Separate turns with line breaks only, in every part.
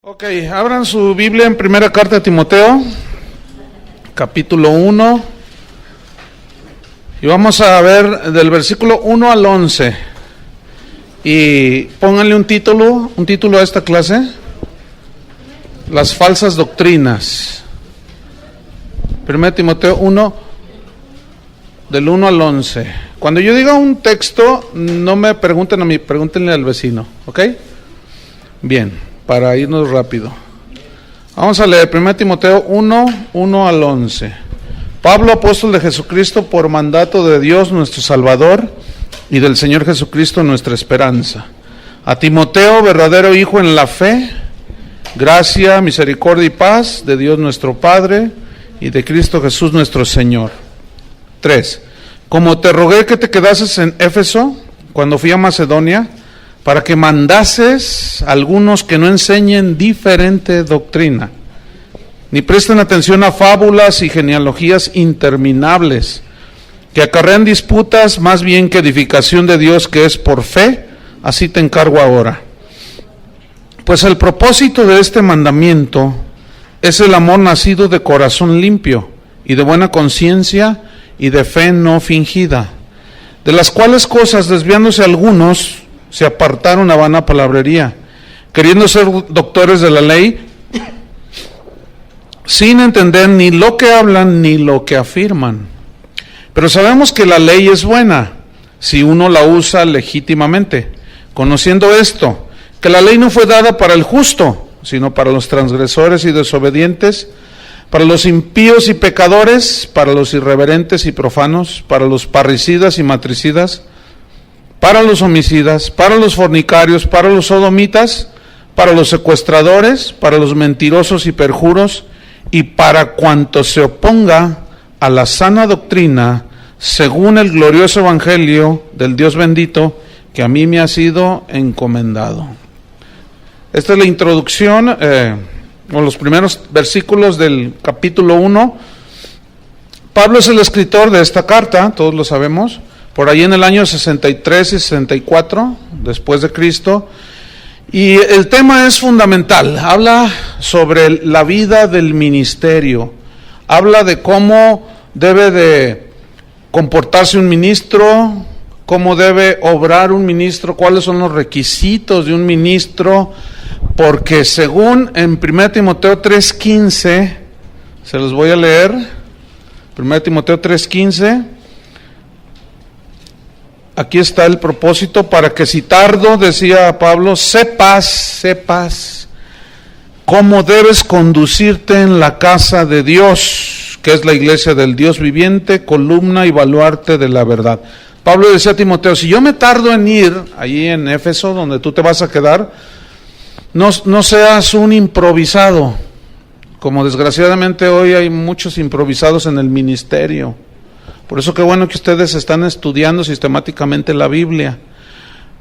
Ok, abran su Biblia en primera carta de Timoteo, capítulo 1, y vamos a ver del versículo 1 al 11, y pónganle un título a esta clase: las falsas doctrinas. Primera Timoteo 1, del 1 al 11. Cuando yo diga un texto, no me pregunten a mí, pregúntenle al vecino, ¿ok? Bien. Para irnos rápido, vamos a leer 1 Timoteo 1, 1 al 11. Pablo, apóstol de Jesucristo, por mandato de Dios nuestro Salvador y del Señor Jesucristo nuestra esperanza. A Timoteo, verdadero hijo en la fe, gracia, misericordia y paz de Dios nuestro Padre y de Cristo Jesús nuestro Señor. 3. Como te rogué que te quedases en Éfeso cuando fui a Macedonia, para que mandases a algunos que no enseñen diferente doctrina, ni presten atención a fábulas y genealogías interminables, que acarrean disputas más bien que edificación de Dios, que es por fe. Así te encargo ahora. Pues el propósito de este mandamiento es el amor nacido de corazón limpio y de buena conciencia y de fe no fingida, de las cuales cosas, desviándose algunos, se apartaron a vana palabrería, queriendo ser doctores de la ley, sin entender ni lo que hablan ni lo que afirman. Pero sabemos que la ley es buena, si uno la usa legítimamente, conociendo esto, que la ley no fue dada para el justo, sino para los transgresores y desobedientes, para los impíos y pecadores, para los irreverentes y profanos, para los parricidas y matricidas, para los homicidas, para los fornicarios, para los sodomitas, para los secuestradores, para los mentirosos y perjuros, y para cuanto se oponga a la sana doctrina, según el glorioso evangelio del Dios bendito, que a mí me ha sido encomendado. Esta es la introducción, o los primeros versículos del capítulo 1. Pablo es el escritor de esta carta, todos lo sabemos, por ahí en el año 63 y 64 después de Cristo, y el tema es fundamental. Habla sobre la vida del ministerio, habla de cómo debe de comportarse un ministro, cómo debe obrar un ministro, cuáles son los requisitos de un ministro, porque según en 1 Timoteo 3:15, se los voy a leer, 1 Timoteo 3:15, aquí está el propósito: para que si tardo, decía Pablo, sepas cómo debes conducirte en la casa de Dios, que es la iglesia del Dios viviente, columna y baluarte de la verdad. Pablo decía a Timoteo: si yo me tardo en ir allí en Éfeso, donde tú te vas a quedar, no seas un improvisado, como desgraciadamente hoy hay muchos improvisados en el ministerio. Por eso qué bueno que ustedes están estudiando sistemáticamente la Biblia,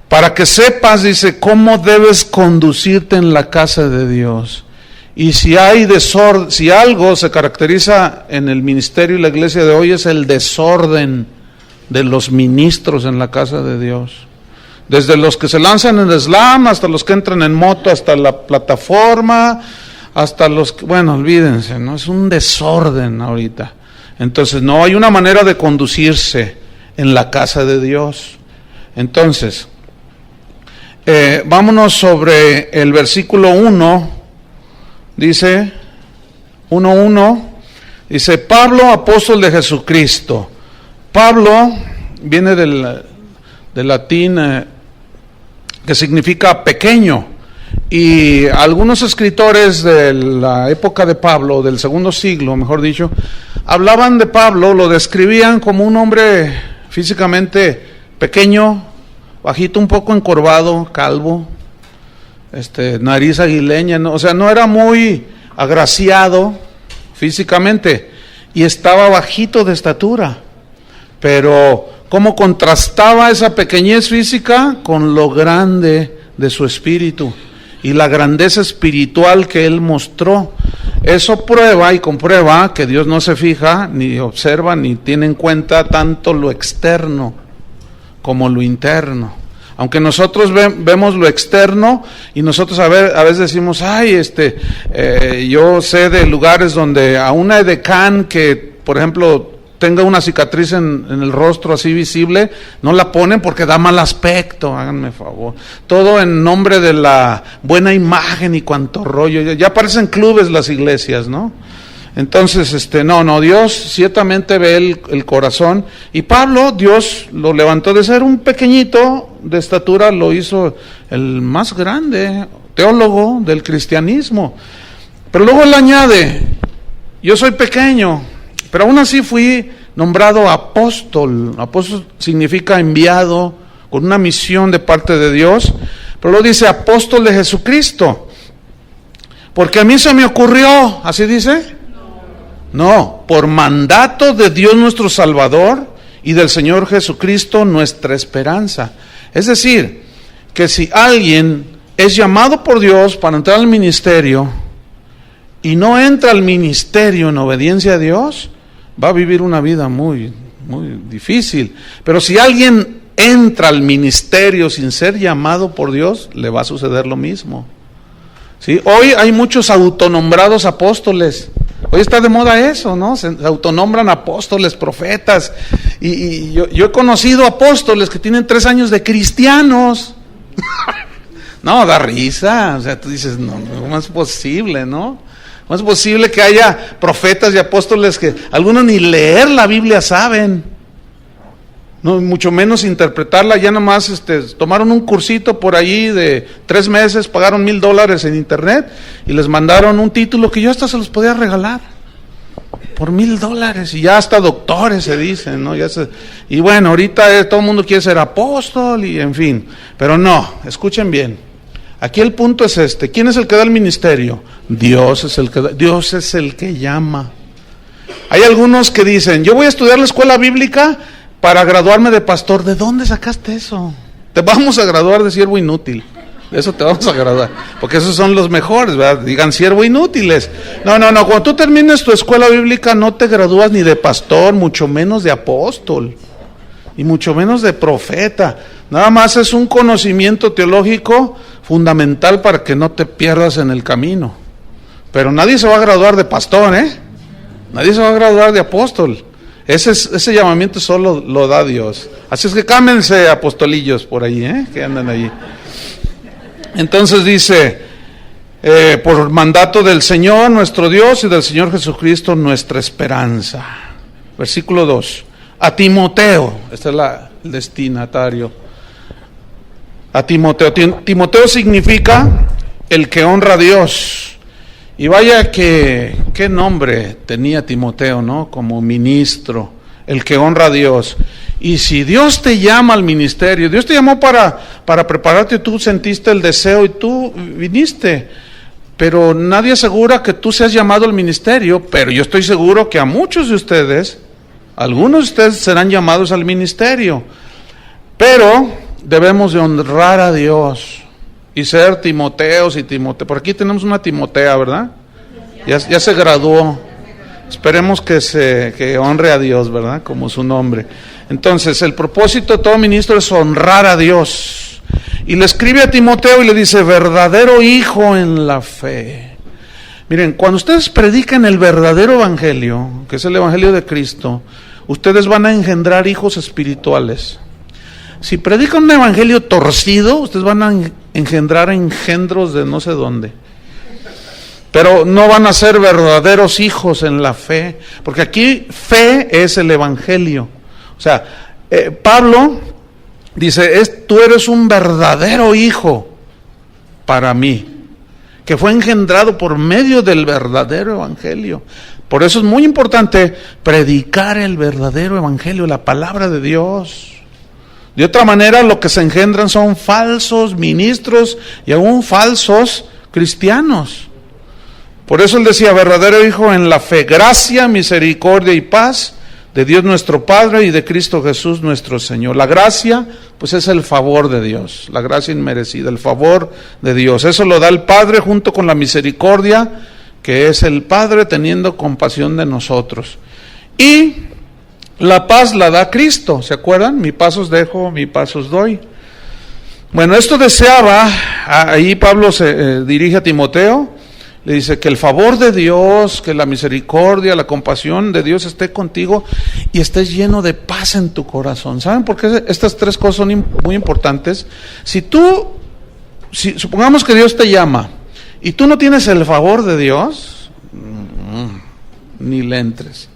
para que sepas, dice, cómo debes conducirte en la casa de Dios. Y si hay desorden, si algo se caracteriza en el ministerio y la iglesia de hoy, es el desorden de los ministros en la casa de Dios. Desde los que se lanzan en el slam, hasta los que entran en moto, hasta la plataforma, hasta los que, bueno, olvídense, ¿no? Es un desorden ahorita. Entonces, no hay una manera de conducirse en la casa de Dios. Entonces, vámonos sobre el versículo 1, dice, 1:1, dice: Pablo, apóstol de Jesucristo. Pablo viene del latín que significa pequeño, y algunos escritores de la época de Pablo, del segundo siglo, mejor dicho, hablaban de Pablo, lo describían como un hombre físicamente pequeño, bajito, un poco encorvado, calvo, nariz aguileña, ¿no? O sea, no era muy agraciado físicamente, y estaba bajito de estatura, pero cómo contrastaba esa pequeñez física con lo grande de su espíritu y la grandeza espiritual que él mostró. Eso prueba y comprueba que Dios no se fija, ni observa, ni tiene en cuenta tanto lo externo como lo interno. Aunque nosotros vemos lo externo y nosotros a veces decimos, ay, yo sé de lugares donde a una edecán que, por ejemplo, tenga una cicatriz en el rostro así visible, no la ponen porque da mal aspecto, háganme favor. Todo en nombre de la buena imagen y cuanto rollo. Ya parecen clubes las iglesias, ¿no? Entonces, no, Dios ciertamente ve el corazón. Y Pablo, Dios lo levantó de ser un pequeñito de estatura, lo hizo el más grande teólogo del cristianismo. Pero luego él añade, yo soy pequeño, pero aún así fui nombrado apóstol. Apóstol significa enviado con una misión de parte de Dios. Pero luego dice apóstol de Jesucristo. Porque a mí se me ocurrió, ¿así dice? No, por mandato de Dios nuestro Salvador y del Señor Jesucristo nuestra esperanza. Es decir, que si alguien es llamado por Dios para entrar al ministerio y no entra al ministerio en obediencia a Dios, va a vivir una vida muy, muy difícil. Pero si alguien entra al ministerio sin ser llamado por Dios, le va a suceder lo mismo. ¿Sí? Hoy hay muchos autonombrados apóstoles. Hoy está de moda eso, ¿no? Se autonombran apóstoles, profetas. Y yo he conocido apóstoles que tienen 3 años de cristianos. No, da risa. O sea, tú dices, no, ¿cómo es posible, no? ¿Cómo es posible que haya profetas y apóstoles que algunos ni leer la Biblia saben? No, mucho menos interpretarla, ya nomás tomaron un cursito por allí de 3 meses, pagaron $1,000 en internet y les mandaron un título que yo hasta se los podía regalar por $1,000 y ya hasta doctores se dicen, ¿no? Y bueno, ahorita todo el mundo quiere ser apóstol y en fin, pero no, escuchen bien, aquí el punto es ¿quién es el que da el ministerio? Dios es el que llama. Hay algunos que dicen, yo voy a estudiar la escuela bíblica para graduarme de pastor. ¿De dónde sacaste eso? Te vamos a graduar de siervo inútil. De eso te vamos a graduar. Porque esos son los mejores, ¿verdad? Digan siervo inútiles. No. Cuando tú termines tu escuela bíblica no te gradúas ni de pastor, mucho menos de apóstol. Y mucho menos de profeta. Nada más es un conocimiento teológico fundamental para que no te pierdas en el camino. Pero nadie se va a graduar de pastor, ¿eh? Nadie se va a graduar de apóstol. Ese llamamiento solo lo da Dios. Así es que cámense apostolillos por ahí, que andan allí. Entonces dice, por mandato del Señor nuestro Dios y del Señor Jesucristo nuestra esperanza. Versículo 2. A Timoteo, este es el destinatario. A Timoteo. Timoteo significa el que honra a Dios. Y vaya qué nombre tenía Timoteo, ¿no? Como ministro, el que honra a Dios. Y si Dios te llama al ministerio, Dios te llamó para prepararte, tú sentiste el deseo y tú viniste. Pero nadie asegura que tú seas llamado al ministerio, pero yo estoy seguro que a muchos de ustedes, algunos de ustedes serán llamados al ministerio. Pero debemos de honrar a Dios. Y ser Timoteos y Timoteo. Por aquí tenemos una Timotea, ¿verdad? Ya se graduó. Esperemos que honre a Dios, ¿verdad? Como su nombre. Entonces, el propósito de todo ministro es honrar a Dios. Y le escribe a Timoteo y le dice, verdadero hijo en la fe. Miren, cuando ustedes predican el verdadero evangelio, que es el evangelio de Cristo, ustedes van a engendrar hijos espirituales. Si predican un evangelio torcido, ustedes van a engendrar engendros de no sé dónde. Pero no van a ser verdaderos hijos en la fe, porque aquí fe es el evangelio. O sea, Pablo dice, tú eres un verdadero hijo para mí, que fue engendrado por medio del verdadero evangelio. Por eso es muy importante predicar el verdadero evangelio, la palabra de Dios. De otra manera, lo que se engendran son falsos ministros y aún falsos cristianos. Por eso él decía, verdadero hijo en la fe, gracia, misericordia y paz de Dios nuestro Padre y de Cristo Jesús nuestro Señor. La gracia, pues es el favor de Dios, la gracia inmerecida, el favor de Dios. Eso lo da el Padre junto con la misericordia, que es el Padre teniendo compasión de nosotros. Y la paz la da Cristo, ¿se acuerdan? Mi paz os dejo, mi paz os doy. Bueno, esto deseaba, ahí Pablo se dirige a Timoteo, le dice que el favor de Dios, que la misericordia, la compasión de Dios esté contigo y estés lleno de paz en tu corazón. ¿Saben por qué estas tres cosas son muy importantes? Si supongamos que Dios te llama y tú no tienes el favor de Dios, ni le entres.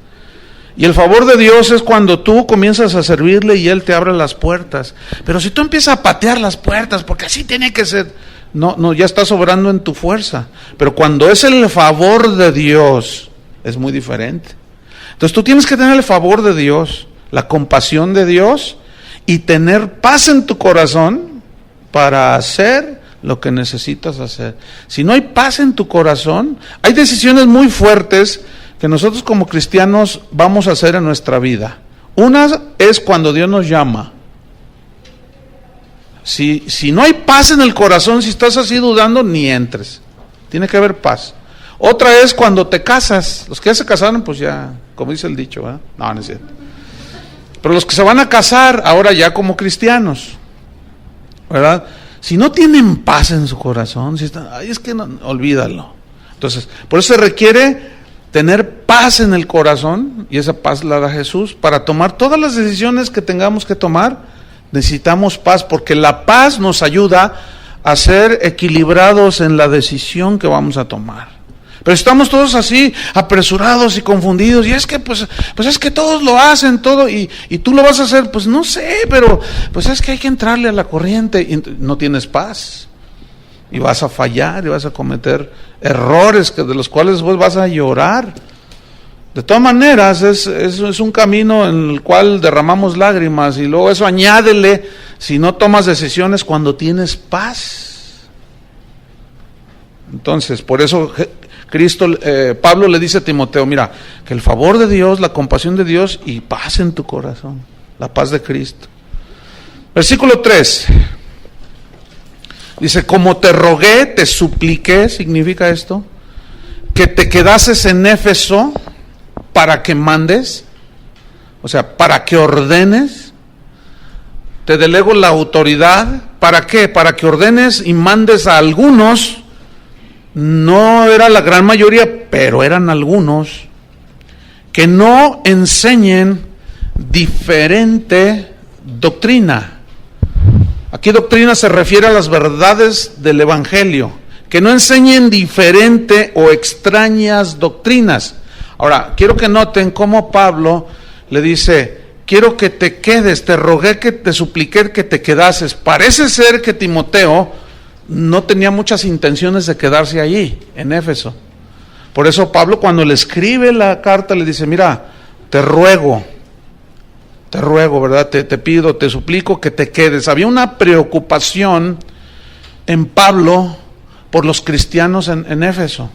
Y el favor de Dios es cuando tú comienzas a servirle y Él te abre las puertas. Pero si tú empiezas a patear las puertas, porque así tiene que ser, no, ya estás obrando en tu fuerza. Pero cuando es el favor de Dios, es muy diferente. Entonces tú tienes que tener el favor de Dios, la compasión de Dios y tener paz en tu corazón para hacer lo que necesitas hacer. Si no hay paz en tu corazón, hay decisiones muy fuertes que nosotros como cristianos vamos a hacer en nuestra vida. Una es cuando Dios nos llama. Si no hay paz en el corazón, si estás así dudando, ni entres. Tiene que haber paz. Otra es cuando te casas. Los que ya se casaron, pues ya, como dice el dicho, ¿verdad? No es cierto. Pero los que se van a casar ahora ya como cristianos, ¿verdad? Si no tienen paz en su corazón, si están, ay, es que no, olvídalo. Entonces, por eso se requiere tener paz en el corazón, y esa paz la da Jesús. Para tomar todas las decisiones que tengamos que tomar, necesitamos paz, porque la paz nos ayuda a ser equilibrados en la decisión que vamos a tomar. Pero estamos todos así, apresurados y confundidos, y es que pues es que todos lo hacen, todo, y tú lo vas a hacer, pues no sé, pero pues es que hay que entrarle a la corriente, y no tienes paz. Y vas a fallar y vas a cometer errores de los cuales después vas a llorar. De todas maneras, es un camino en el cual derramamos lágrimas, y luego eso añádele si no tomas decisiones cuando tienes paz. Entonces, por eso Pablo le dice a Timoteo, mira, que el favor de Dios, la compasión de Dios y paz en tu corazón, la paz de Cristo. Versículo 3. Dice, como te rogué, te supliqué, significa esto, que te quedases en Éfeso para que mandes, o sea, para que ordenes, te delego la autoridad, ¿para qué? Para que ordenes y mandes a algunos, no era la gran mayoría, pero eran algunos, que no enseñen diferente doctrina. Aquí doctrina se refiere a las verdades del Evangelio, que no enseñen diferente o extrañas doctrinas. Ahora, quiero que noten cómo Pablo le dice, quiero que te quedes, te rogué, que te supliqué que te quedases. Parece ser que Timoteo no tenía muchas intenciones de quedarse allí, en Éfeso. Por eso Pablo, cuando le escribe la carta, le dice, mira, te ruego, ¿verdad? Te pido, te suplico que te quedes. Había una preocupación en Pablo por los cristianos en Éfeso,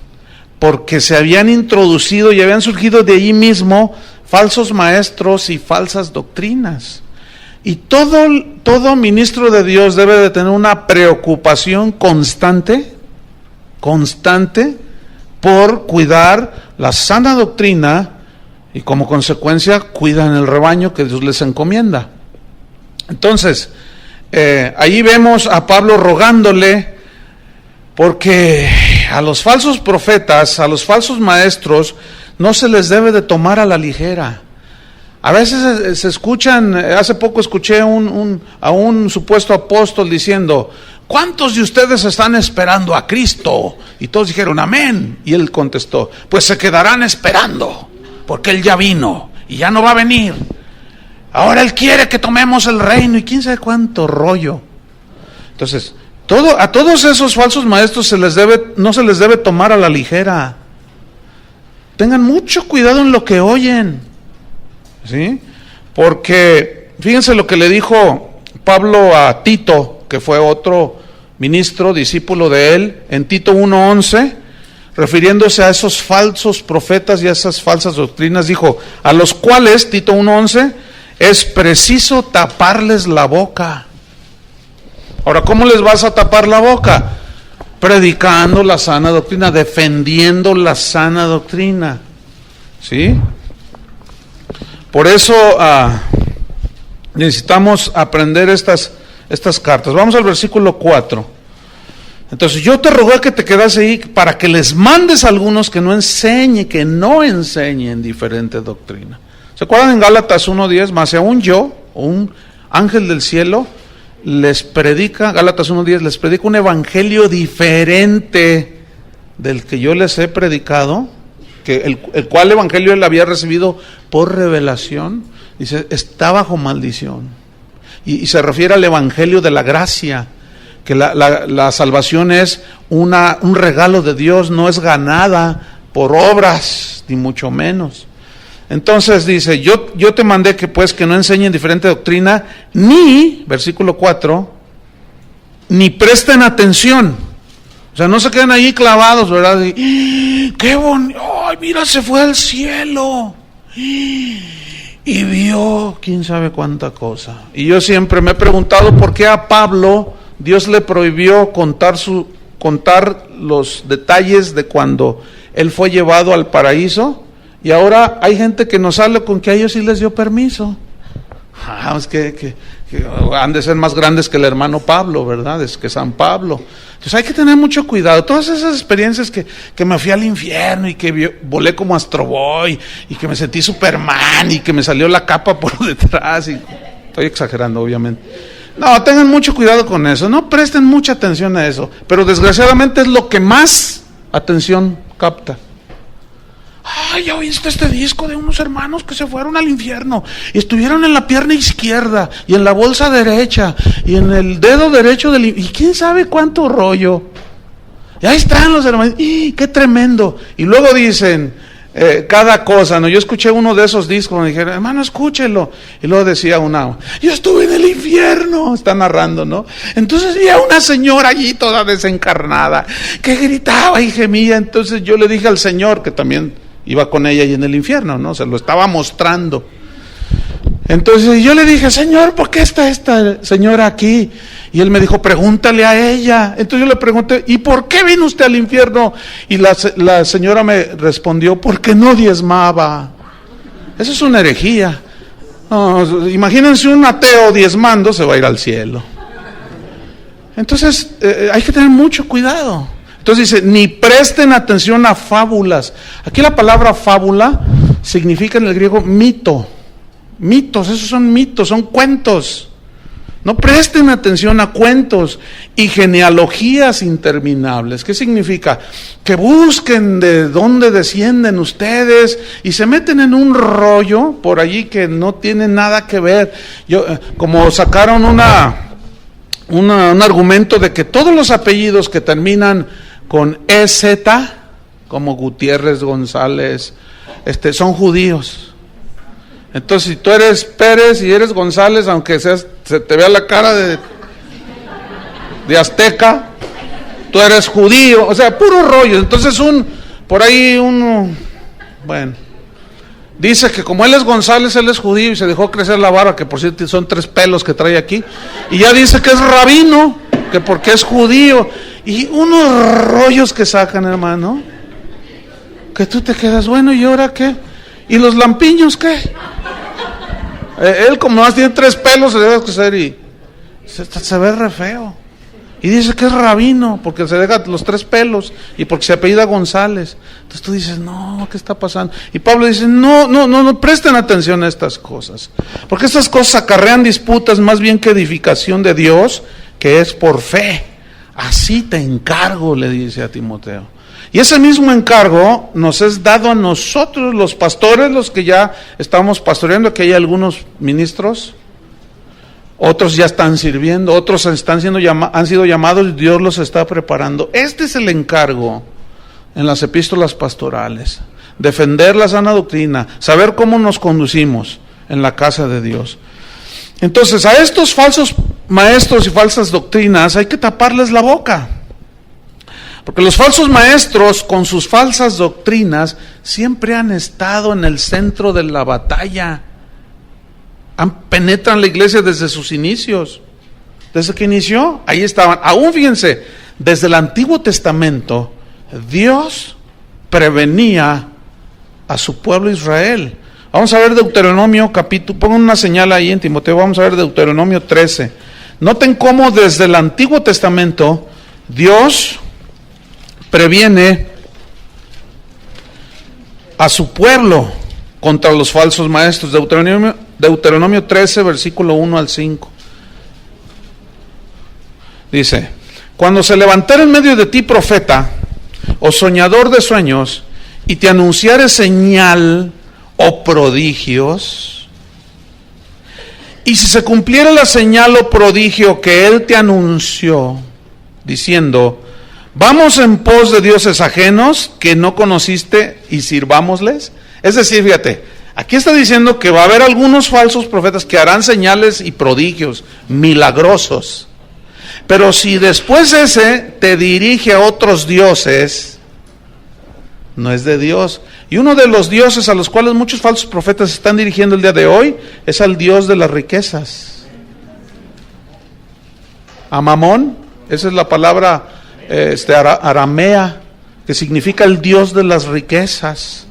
porque se habían introducido y habían surgido de allí mismo falsos maestros y falsas doctrinas. Y todo ministro de Dios debe de tener una preocupación constante por cuidar la sana doctrina, y como consecuencia cuidan el rebaño que Dios les encomienda. Entonces, ahí vemos a Pablo rogándole, porque a los falsos profetas, a los falsos maestros, no se les debe de tomar a la ligera. A veces se escuchan, hace poco escuché a un supuesto apóstol diciendo, ¿cuántos de ustedes están esperando a Cristo? Y todos dijeron, amén. Y él contestó, pues se quedarán esperando, porque Él ya vino y ya no va a venir. Ahora Él quiere que tomemos el reino y quién sabe cuánto rollo. Entonces, a todos esos falsos maestros no se les debe tomar a la ligera. Tengan mucho cuidado en lo que oyen, ¿sí? Porque fíjense lo que le dijo Pablo a Tito, que fue otro ministro, discípulo de él, en Tito 1:11. Refiriéndose a esos falsos profetas y a esas falsas doctrinas, dijo, a los cuales, Tito 1:11, es preciso taparles la boca. Ahora, ¿cómo les vas a tapar la boca? Predicando la sana doctrina, defendiendo la sana doctrina, ¿sí? Por eso necesitamos aprender estas estas cartas. Vamos al versículo 4. Entonces yo te ruego que te quedas ahí para que les mandes a algunos que no enseñen diferente doctrina. ¿Se acuerdan en Gálatas 1:10? Más aún yo, un ángel del cielo, les predica, Gálatas 1:10, les predica un evangelio diferente del que yo les he predicado, que el cual evangelio él había recibido por revelación. Dice, está bajo maldición. Y se refiere al evangelio de la gracia, que la salvación es un regalo de Dios, no es ganada por obras, ni mucho menos. Entonces dice, yo te mandé que no enseñen diferente doctrina, ni, versículo 4, ni presten atención. O sea, no se queden ahí clavados, ¿verdad? Y, ¡qué bonito! ¡Ay, mira, se fue al cielo! Y vio quién sabe cuánta cosa. Y yo siempre me he preguntado por qué a Pablo Dios le prohibió contar los detalles de cuando él fue llevado al paraíso, y ahora hay gente que nos habla con que a ellos sí les dio permiso. Es que han de ser más grandes que el hermano Pablo, ¿verdad? Es que San Pablo. Entonces hay que tener mucho cuidado. Todas esas experiencias que me fui al infierno y que volé como Astro Boy y que me sentí Superman y que me salió la capa por detrás, y estoy exagerando obviamente. No, tengan mucho cuidado con eso, no presten mucha atención a eso, pero desgraciadamente es lo que más atención capta. Ay, ¿ya oíste este disco de unos hermanos que se fueron al infierno y estuvieron en la pierna izquierda y en la bolsa derecha y en el dedo derecho y quién sabe cuánto rollo? Y ahí están los hermanos, ¡y qué tremendo! Y luego dicen cada cosa, ¿no? Yo escuché uno de esos discos, me dijeron, hermano, escúchelo. Y luego decía yo estuve en el infierno, está narrando, ¿no? Entonces vi a una señora allí toda desencarnada, que gritaba y gemía. Entonces yo le dije al Señor, que también iba con ella ahí en el infierno, ¿no? Se lo estaba mostrando. Entonces yo le dije, Señor, ¿por qué está esta señora aquí? Y él me dijo, pregúntale a ella. Entonces yo le pregunté, ¿y por qué vino usted al infierno? Y la señora me respondió, porque no diezmaba. Eso es una herejía. No, imagínense un ateo diezmando, se va a ir al cielo. Entonces hay que tener mucho cuidado. Entonces dice, ni presten atención a fábulas. Aquí la palabra fábula significa en el griego mito. Mitos, esos son mitos, son cuentos. No presten atención a cuentos y genealogías interminables. ¿Qué significa? Que busquen de dónde descienden ustedes y se meten en un rollo por allí que no tiene nada que ver. Como sacaron un argumento de que todos los apellidos que terminan con EZ, como Gutiérrez, González, son judíos. Entonces, si tú eres Pérez y eres González, aunque se te vea la cara de azteca, tú eres judío, o sea, puro rollo. Entonces bueno, dice que como él es González, él es judío y se dejó crecer la barba, que por cierto son 3 pelos que trae aquí, y ya dice que es rabino, que porque es judío, y unos rollos que sacan, hermano, que tú te quedas, bueno, ¿y ahora qué? ¿Y los lampiños qué? Él como más tiene 3 pelos, se debe crecer y se ve re feo. Y dice que es rabino, porque se deja los 3 pelos y porque se apellida González. Entonces tú dices, no, ¿qué está pasando? Y Pablo dice, no presten atención a estas cosas, porque estas cosas acarrean disputas más bien que edificación de Dios, que es por fe. Así te encargo, le dice a Timoteo. Y ese mismo encargo nos es dado a nosotros, los pastores, los que ya estamos pastoreando, que hay algunos ministros, otros ya están sirviendo, otros han sido llamados y Dios los está preparando. Este es el encargo en las epístolas pastorales: defender la sana doctrina, saber cómo nos conducimos en la casa de Dios. Entonces, a estos falsos maestros y falsas doctrinas hay que taparles la boca. Porque los falsos maestros con sus falsas doctrinas siempre han estado en el centro de la batalla. Penetran la iglesia desde sus inicios. Desde que inició, ahí estaban. Aún fíjense, desde el Antiguo Testamento, Dios prevenía a su pueblo Israel. Vamos a ver Deuteronomio capítulo, pongan una señal ahí en Timoteo, vamos a ver Deuteronomio 13. Noten cómo desde el Antiguo Testamento Dios previene a su pueblo contra los falsos maestros. Deuteronomio 13, versículo 1 al 5. Dice: cuando se levantare en medio de ti profeta o soñador de sueños, y te anunciare señal o prodigios, y si se cumpliera la señal o prodigio que él te anunció, diciendo: vamos en pos de dioses ajenos que no conociste y sirvámosles. Es decir, fíjate, aquí está diciendo que va a haber algunos falsos profetas que harán señales y prodigios milagrosos. Pero si después ese te dirige a otros dioses, no es de Dios. Y uno de los dioses a los cuales muchos falsos profetas se están dirigiendo el día de hoy es al Dios de las riquezas. A Mamón, esa es la palabra aramea, que significa el Dios de las riquezas.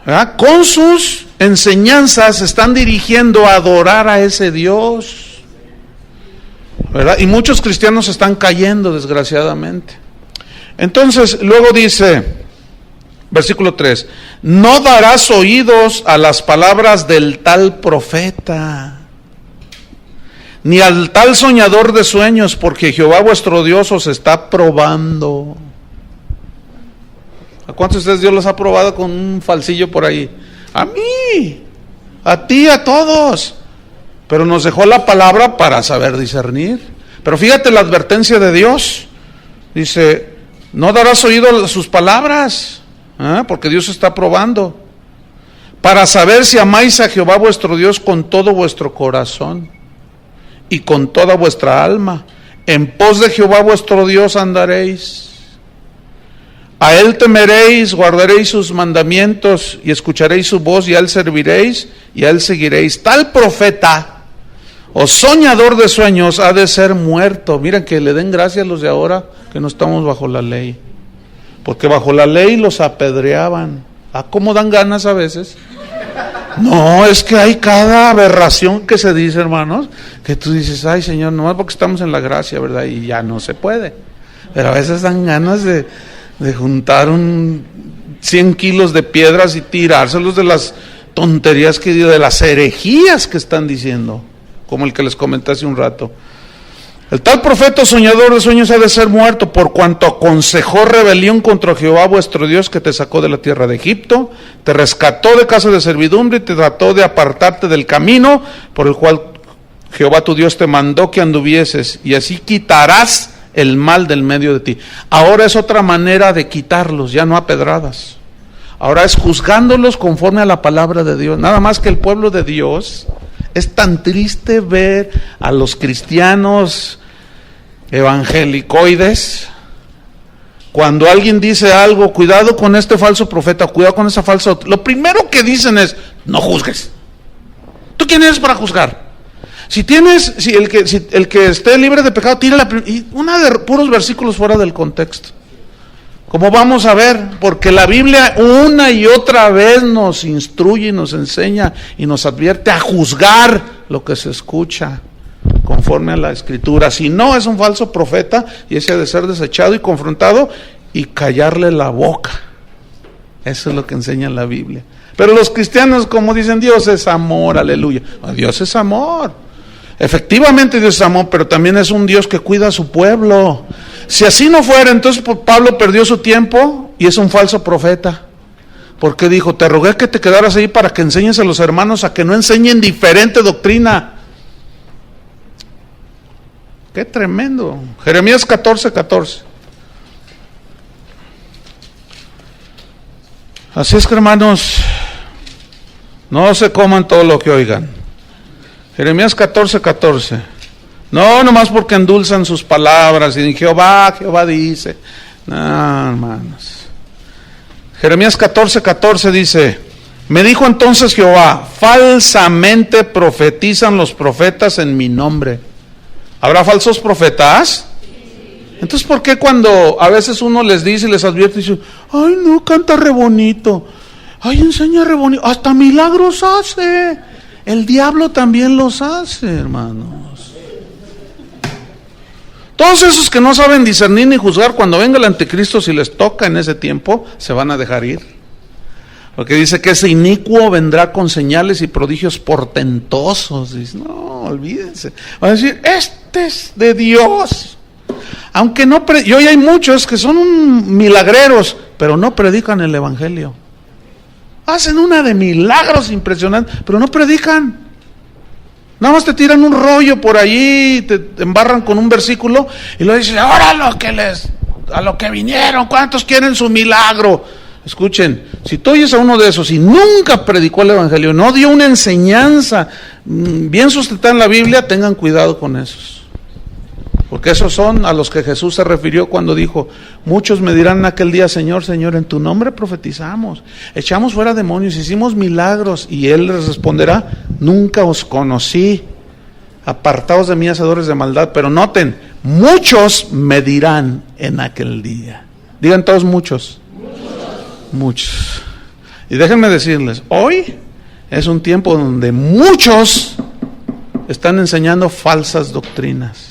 ¿Verdad? Con sus enseñanzas se están dirigiendo a adorar a ese Dios. ¿Verdad? Y muchos cristianos están cayendo, desgraciadamente. Entonces, luego dice, versículo 3, no darás oídos a las palabras del tal profeta, ni al tal soñador de sueños, porque Jehová vuestro Dios os está probando. ¿A cuántos de ustedes Dios los ha probado con un falsillo por ahí? A mí, a ti, a todos. Pero nos dejó la palabra para saber discernir. Pero fíjate la advertencia de Dios. Dice, no darás oído a sus palabras, porque Dios está probando, para saber si amáis a Jehová vuestro Dios con todo vuestro corazón y con toda vuestra alma. En pos de Jehová vuestro Dios andaréis. A él temeréis, guardaréis sus mandamientos y escucharéis su voz, y a él serviréis y a él seguiréis. Tal profeta o soñador de sueños ha de ser muerto. Miren, que le den gracias a los de ahora que no estamos bajo la ley, porque bajo la ley los apedreaban. ¿A cómo dan ganas a veces? No, es que hay cada aberración que se dice, hermanos, que tú dices, ay Señor, nomás porque estamos en la gracia, ¿verdad? Y ya no se puede. Pero a veces dan ganas de juntar 100 kilos de piedras y tirárselos de las tonterías que de las herejías que están diciendo, como el que les comenté hace un rato. El tal profeta soñador de sueños ha de ser muerto, por cuanto aconsejó rebelión contra Jehová vuestro Dios, que te sacó de la tierra de Egipto, te rescató de casa de servidumbre y te trató de apartarte del camino por el cual Jehová tu Dios te mandó que anduvieses, y así quitarás el mal del medio de ti. Ahora es otra manera de quitarlos, ya no a pedradas. Ahora es juzgándolos conforme a la palabra de Dios. Nada más que el pueblo de Dios, es tan triste ver a los cristianos evangelicoides, cuando alguien dice algo, cuidado con este falso profeta, cuidado con esa falsa, lo primero que dicen es, no juzgues. ¿Tú quién eres para juzgar? Si el que esté libre de pecado, tira una de puros versículos fuera del contexto. Como vamos a ver, porque la Biblia una y otra vez nos instruye y nos enseña y nos advierte a juzgar lo que se escucha conforme a la Escritura. Si no, es un falso profeta y ese ha de ser desechado y confrontado y callarle la boca. Eso es lo que enseña la Biblia. Pero los cristianos, como dicen, Dios es amor, aleluya. Dios es amor. Efectivamente Dios es amor, pero también es un Dios que cuida a su pueblo. Si así no fuera, entonces Pablo perdió su tiempo y es un falso profeta. Porque dijo, te rogué que te quedaras ahí para que enseñes a los hermanos a que no enseñen diferente doctrina. Qué tremendo. Jeremías 14:14. Así es que, hermanos, no se coman todo lo que oigan. Jeremías 14:14. No, nomás porque endulzan sus palabras y Jehová dice. No, hermanos. Jeremías 14:14 dice, me dijo entonces Jehová, falsamente profetizan los profetas en mi nombre. ¿Habrá falsos profetas? Entonces, ¿por qué cuando a veces uno les dice y les advierte, dice, ay no, canta re bonito, ay enseña re bonito, hasta milagros hace? El diablo también los hace, hermanos. Todos esos que no saben discernir ni juzgar, cuando venga el anticristo, si les toca en ese tiempo, se van a dejar ir. Porque dice que ese inicuo vendrá con señales y prodigios portentosos. Dice, no, olvídense. Van a decir, este es de Dios. Aunque no, y hoy hay muchos que son milagreros, pero no predican el evangelio. Hacen una de milagros impresionantes, pero no predican. Nada más te tiran un rollo por allí, te embarran con un versículo y luego dices, ahora a lo que vinieron, ¿cuántos quieren su milagro? Escuchen, si tú oyes a uno de esos y nunca predicó el evangelio, no dio una enseñanza bien sustentada en la Biblia, tengan cuidado con esos. Porque esos son a los que Jesús se refirió cuando dijo, muchos me dirán en aquel día, Señor, Señor, en tu nombre profetizamos, echamos fuera demonios, hicimos milagros, y Él les responderá, nunca os conocí, apartaos de mí, hacedores de maldad. Pero noten, muchos me dirán en aquel día. Digan todos muchos. Muchos. Y déjenme decirles, hoy es un tiempo donde muchos están enseñando falsas doctrinas.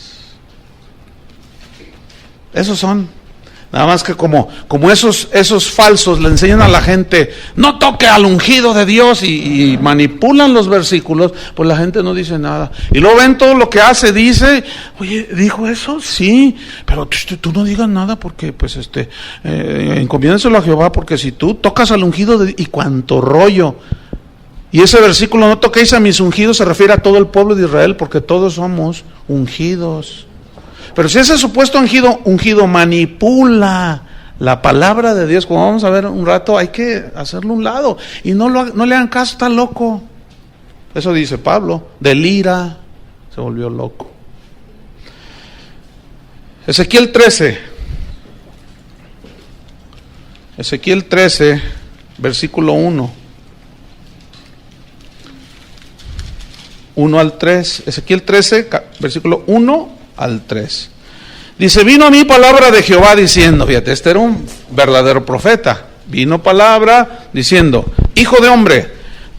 Esos son. Nada más que como esos falsos le enseñan a la gente, no toque al ungido de Dios, y manipulan los versículos, pues la gente no dice nada. Y luego ven todo lo que hace, dice, oye, ¿dijo eso? Sí, pero tú no digas nada porque, pues, encomiéndenselo a Jehová, porque si tú tocas al ungido y cuánto rollo. Y ese versículo, no toquéis a mis ungidos, se refiere a todo el pueblo de Israel, porque todos somos ungidos. Pero si ese supuesto ungido manipula la palabra de Dios, como vamos a ver un rato, hay que hacerlo a un lado. Y no le hagan caso, está loco. Eso dice Pablo, delira, se volvió loco. Ezequiel 13, versículo 1. 1 al 3, Ezequiel 13, versículo 1 al 3. Dice, vino a mí palabra de Jehová diciendo, fíjate, este era un verdadero profeta. Vino palabra diciendo, hijo de hombre,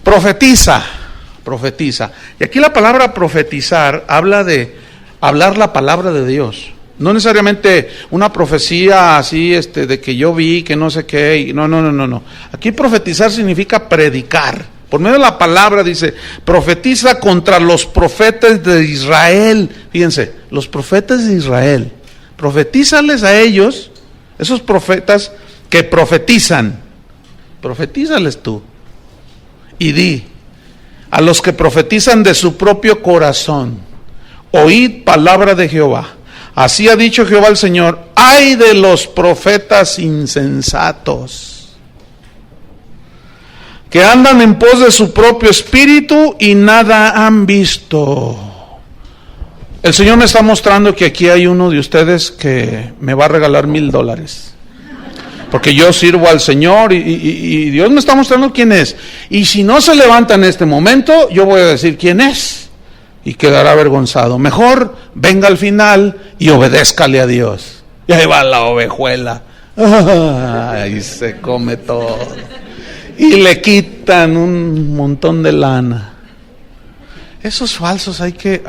profetiza. Y aquí la palabra profetizar habla de hablar la palabra de Dios. No necesariamente una profecía así, de que yo vi, que no sé qué. No. Aquí profetizar significa predicar. Por medio de la palabra dice, profetiza contra los profetas de Israel. Fíjense, los profetas de Israel. Profetízales a ellos, esos profetas que profetizan. Profetízales tú. Y di, a los que profetizan de su propio corazón, oíd palabra de Jehová. Así ha dicho Jehová el Señor, ay de los profetas insensatos, que andan en pos de su propio espíritu y nada han visto. El Señor me está mostrando que aquí hay uno de ustedes que me va a regalar $1,000. Porque yo sirvo al Señor y Dios me está mostrando quién es. Y si no se levanta en este momento, yo voy a decir quién es. Y quedará avergonzado. Mejor venga al final y obedézcale a Dios. Y ahí va la ovejuela. Ahí se come todo. Y le quitan un montón de lana. Esos falsos hay que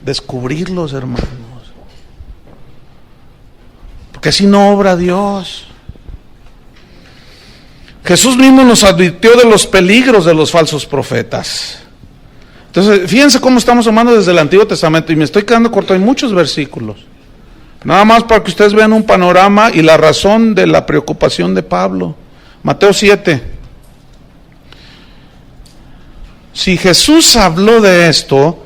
descubrirlos, hermanos. Porque así no obra Dios. Jesús mismo nos advirtió de los peligros de los falsos profetas. Entonces, fíjense cómo estamos tomando desde el Antiguo Testamento, y me estoy quedando corto, hay muchos versículos. Nada más para que ustedes vean un panorama y la razón de la preocupación de Pablo. Mateo 7. Si Jesús habló de esto,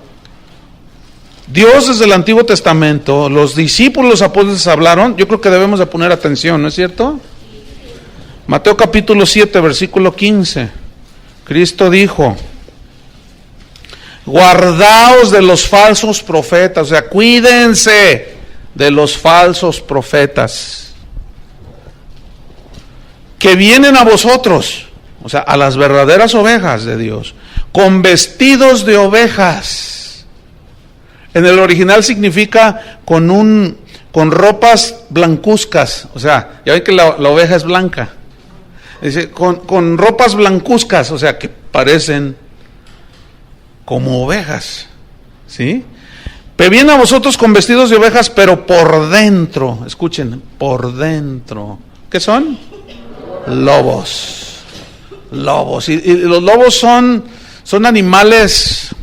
Dios desde el Antiguo Testamento, los discípulos, los apóstoles hablaron, yo creo que debemos de poner atención, ¿no es cierto? Mateo capítulo 7, versículo 15. Cristo dijo, guardaos de los falsos profetas, o sea, cuídense de los falsos profetas, que vienen a vosotros, o sea, a las verdaderas ovejas de Dios, con vestidos de ovejas. En el original significa con ropas blancuzcas, o sea, ya ven que la oveja es blanca. Dice, con ropas blancuzcas, o sea, que parecen como ovejas, ¿sí? vienen a vosotros con vestidos de ovejas, pero por dentro, escuchen, por dentro, ¿qué son? Lobos. Lobos. Y los lobos son animales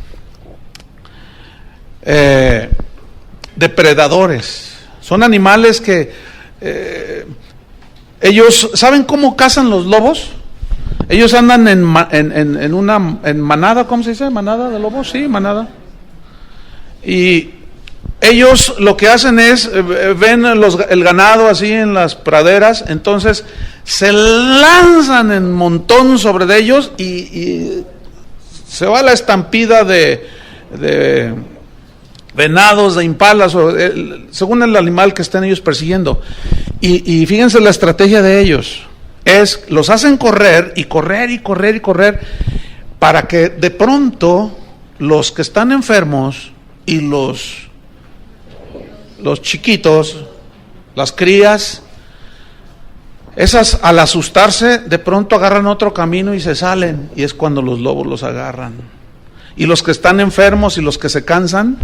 depredadores. Son animales que ellos, ¿saben cómo cazan los lobos? Ellos andan en manada, ¿cómo se dice? ¿Manada de lobos? Sí, manada. Y ellos lo que hacen es, ven el ganado así en las praderas, entonces se lanzan en montón sobre ellos y se va la estampida de venados, de impalas, según el animal que estén ellos persiguiendo. Y fíjense la estrategia de ellos, los hacen correr y correr y correr y correr, para que de pronto los que están enfermos y los chiquitos, las crías, esas al asustarse de pronto agarran otro camino y se salen, y es cuando los lobos los agarran. Y los que están enfermos y los que se cansan,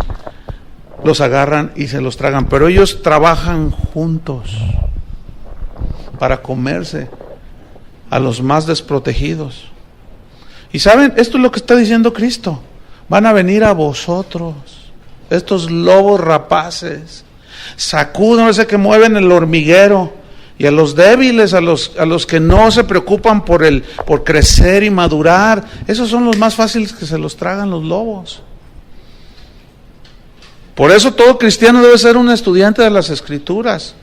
los agarran y se los tragan. Pero ellos trabajan juntos para comerse a los más desprotegidos. Y saben, esto es lo que está diciendo Cristo: van a venir a vosotros estos lobos rapaces, sacúdanse, que mueven el hormiguero, y a los débiles, a los que no se preocupan por crecer y madurar, esos son los más fáciles que se los tragan los lobos. Por eso todo cristiano debe ser un estudiante de las Escrituras.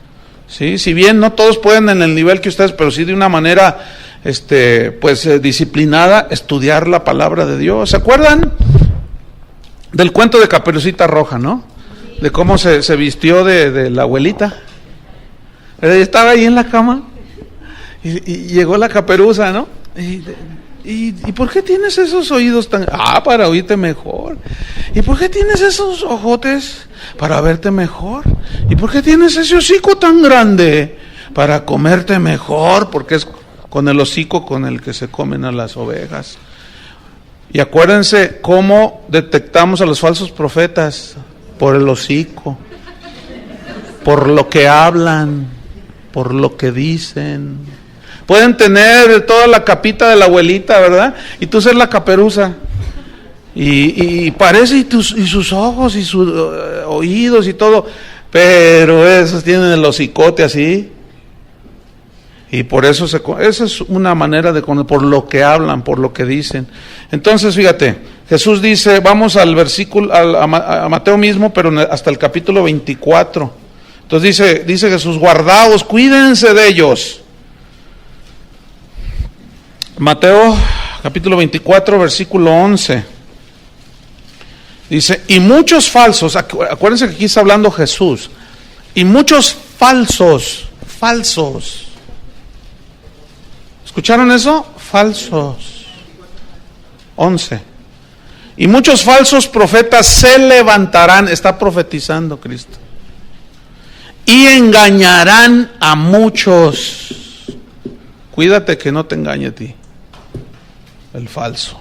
¿Sí? Si bien no todos pueden en el nivel que ustedes, pero sí de una manera disciplinada, estudiar la palabra de Dios. ¿Se acuerdan del cuento de Caperucita Roja, no? De cómo se vistió de la abuelita. Estaba ahí en la cama y llegó la caperuza, ¿no? ¿Y por qué tienes esos oídos tan...? Para oírte mejor. ¿Y por qué tienes esos ojotes? Para verte mejor. ¿Y por qué tienes ese hocico tan grande? Para comerte mejor, porque es con el hocico con el que se comen a las ovejas. Y acuérdense cómo detectamos a los falsos profetas: por el hocico, por lo que hablan, por lo que dicen. Pueden tener toda la capita de la abuelita, ¿verdad? Y tú ser la caperuza. Y parece, y sus ojos, y sus oídos, y todo. Pero esos tienen el hocicote así. Y por eso, esa es una manera de conocer, por lo que hablan, por lo que dicen. Entonces, fíjate, Jesús dice, vamos al versículo, a Mateo mismo, pero hasta el capítulo 24. Entonces dice Jesús: guardaos, cuídense de ellos. Mateo capítulo 24, versículo 11. Dice, y muchos falsos, acuérdense que aquí está hablando Jesús, y muchos falsos. ¿Escucharon eso? Falsos. 11. Y muchos falsos profetas se levantarán, está profetizando Cristo, y engañarán a muchos. Cuídate que no te engañe a ti el falso.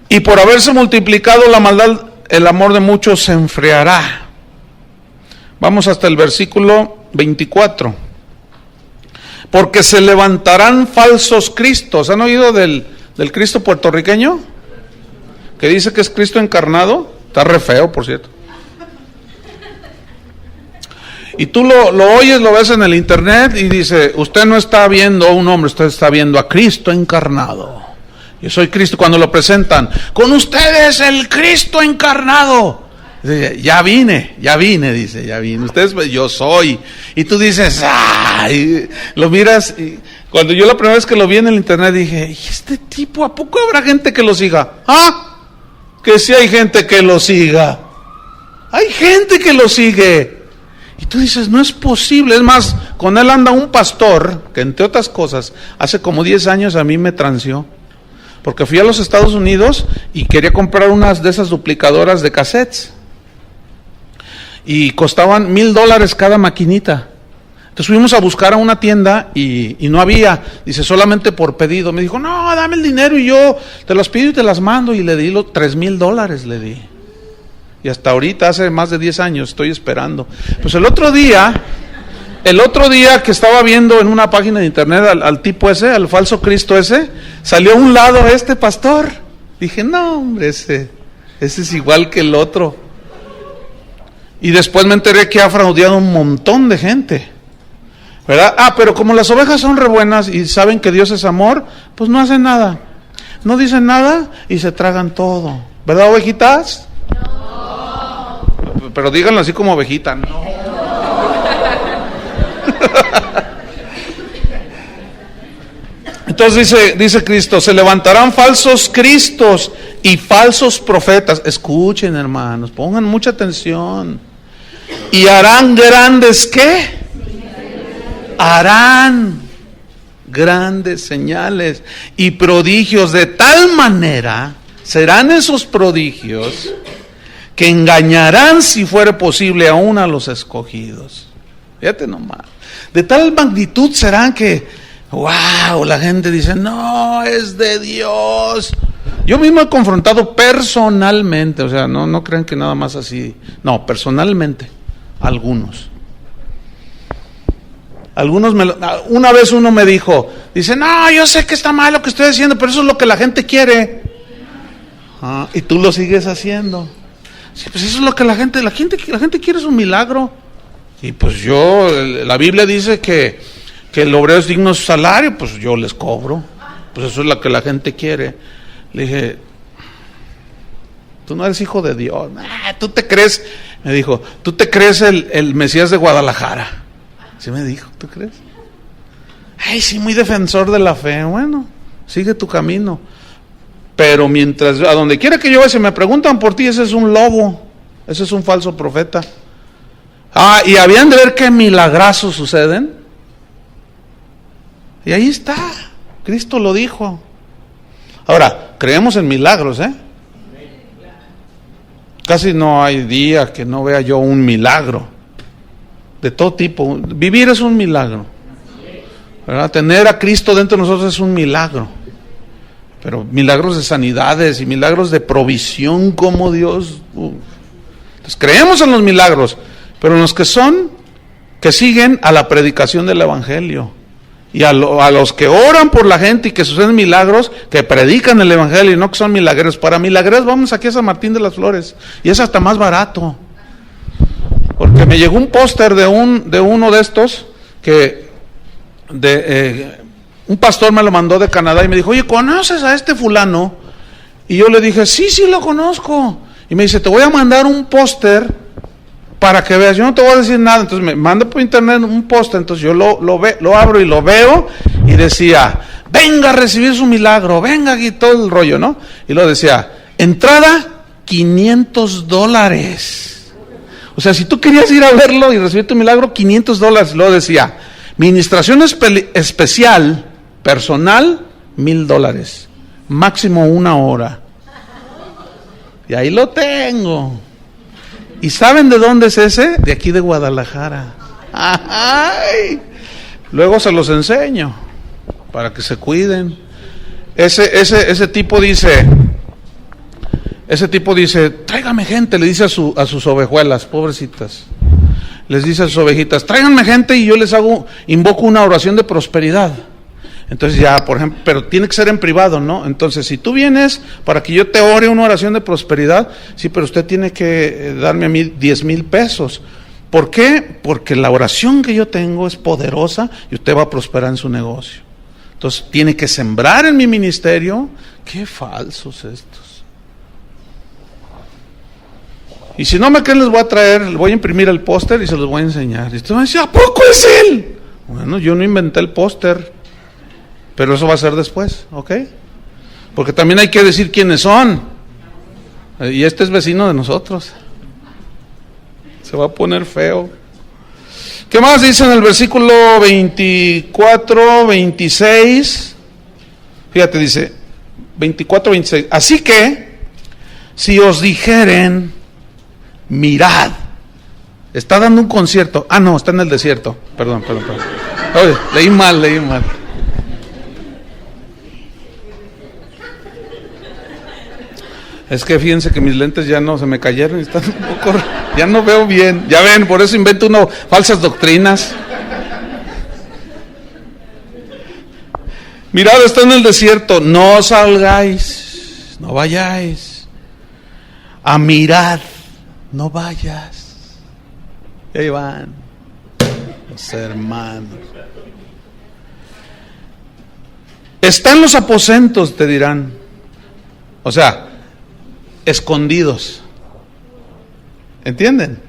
Y por haberse multiplicado la maldad, el amor de muchos se enfriará. Vamos hasta el versículo 24. Porque se levantarán falsos cristos. ¿Han oído del Cristo puertorriqueño? Que dice que es Cristo encarnado. Está re feo, por cierto. Y tú lo oyes, lo ves en el internet y dice, usted no está viendo a un hombre, usted está viendo a Cristo encarnado. Yo soy Cristo. Cuando lo presentan, con ustedes el Cristo encarnado. Dice, ya vine, dice, ya vine. Ustedes, yo soy. Y tú dices, ¡ay! Lo miras. Y cuando yo la primera vez que lo vi en el internet dije, ¿y este tipo, a poco habrá gente que lo siga? Que sí hay gente que lo siga. Hay gente que lo sigue. Y tú dices, no es posible. Es más, con él anda un pastor que, entre otras cosas, hace como 10 años a mí me transió. Porque fui a los Estados Unidos y quería comprar unas de esas duplicadoras de cassettes. Y costaban $1,000 cada maquinita. Entonces fuimos a buscar a una tienda y no había. Dice, solamente por pedido. Me dijo, no, dame el dinero y yo te las pido y te las mando. Y le di $3,000, le di. Y hasta ahorita, hace más de 10 años, estoy esperando. Pues el otro día que estaba viendo en una página de internet al tipo ese, al falso Cristo ese, salió a un lado este pastor. Dije, no hombre, ese es igual que el otro. Y después me enteré que ha fraudeado un montón de gente, ¿verdad? Pero como las ovejas son re buenas y saben que Dios es amor, pues no hacen nada. No dicen nada y se tragan todo. ¿Verdad, ovejitas? No. Pero díganlo así como ovejita, no. Entonces dice Cristo, se levantarán falsos cristos y falsos profetas. Escuchen, hermanos, pongan mucha atención. Y harán grandes, ¿qué? Harán grandes señales y prodigios, de tal manera serán esos prodigios que engañarán, si fuere posible, aún a los escogidos. Fíjate nomás, de tal magnitud serán que, wow, la gente dice, no, es de Dios. Yo mismo he confrontado personalmente, o sea, no crean que nada más así, no, personalmente, algunos una vez uno me dijo, dice, no, yo sé que está mal lo que estoy haciendo, pero eso es lo que la gente quiere. Y tú lo sigues haciendo. Sí, pues eso es lo que la gente quiere, es un milagro. Y pues la Biblia dice que el obrero es digno de su salario, pues yo les cobro. Pues eso es lo que la gente quiere. Le dije, tú no eres hijo de Dios. Tú te crees, me dijo, tú te crees el Mesías de Guadalajara. ¿Sí me dijo? ¿Tú crees? Ay, sí, muy defensor de la fe. Bueno, sigue tu camino. Pero mientras, a donde quiera que yo vaya, si me preguntan por ti, ese es un lobo. Ese es un falso profeta. Y habían de ver qué milagrazos suceden. Y ahí está. Cristo lo dijo. Ahora, creemos en milagros, Casi no hay día que no vea yo un milagro. De todo tipo. Vivir es un milagro, ¿verdad? Tener a Cristo dentro de nosotros es un milagro. Pero milagros de sanidades y milagros de provisión como Dios. Entonces creemos en los milagros, pero en los que siguen a la predicación del Evangelio. Y a los que oran por la gente y que suceden milagros, que predican el Evangelio y no que son milagreros. Para milagreros vamos aquí a San Martín de las Flores y es hasta más barato. Porque me llegó un póster de uno de estos un pastor me lo mandó de Canadá y me dijo, oye, ¿conoces a este fulano? Y yo le dije, sí lo conozco. Y me dice, te voy a mandar un póster para que veas. Yo no te voy a decir nada. Entonces me manda por internet un póster. Entonces yo lo abro y lo veo y decía, venga a recibir su milagro, venga aquí, todo el rollo, ¿no? Y luego decía, entrada $500. O sea, si tú querías ir a verlo y recibir tu milagro, $500. Luego decía, ministración especial, personal, $1,000. Máximo 1 hora. Y ahí lo tengo. ¿Y saben de dónde es ese? De aquí de Guadalajara. ¡Ay! Luego se los enseño, para que se cuiden. Ese tipo dice... tráigame gente, le dice a sus ovejuelas, pobrecitas. Les dice a sus ovejitas, tráiganme gente y yo les invoco una oración de prosperidad. Entonces ya, por ejemplo, pero tiene que ser en privado, ¿no? Entonces, si tú vienes para que yo te ore una oración de prosperidad, sí, pero usted tiene que darme a mí 10,000 pesos. ¿Por qué? Porque la oración que yo tengo es poderosa y usted va a prosperar en su negocio. Entonces, tiene que sembrar en mi ministerio. Qué falsos estos. Y si no me creen, les voy a traer, les voy a imprimir el póster y se los voy a enseñar. Y usted va a decir, ¿a poco es él? Bueno, yo no inventé el póster, pero eso va a ser después, ¿ok? Porque también hay que decir quiénes son. Y este es vecino de nosotros. Se va a poner feo. ¿Qué más dice en el versículo 24, 26? Fíjate, dice 24, 26. Así que, si os dijeren, mirad. Está dando un concierto. No, está en el desierto. Perdón. Oye, leí mal. Es que fíjense que mis lentes ya no se me cayeron y están un poco, ya no veo bien. Ya ven, por eso invento uno falsas doctrinas. Mirad, está en el desierto, no salgáis, no vayáis. A mirar, no vayas. Y ahí van los hermanos. Está en los aposentos, te dirán. O sea, escondidos. ¿Entienden?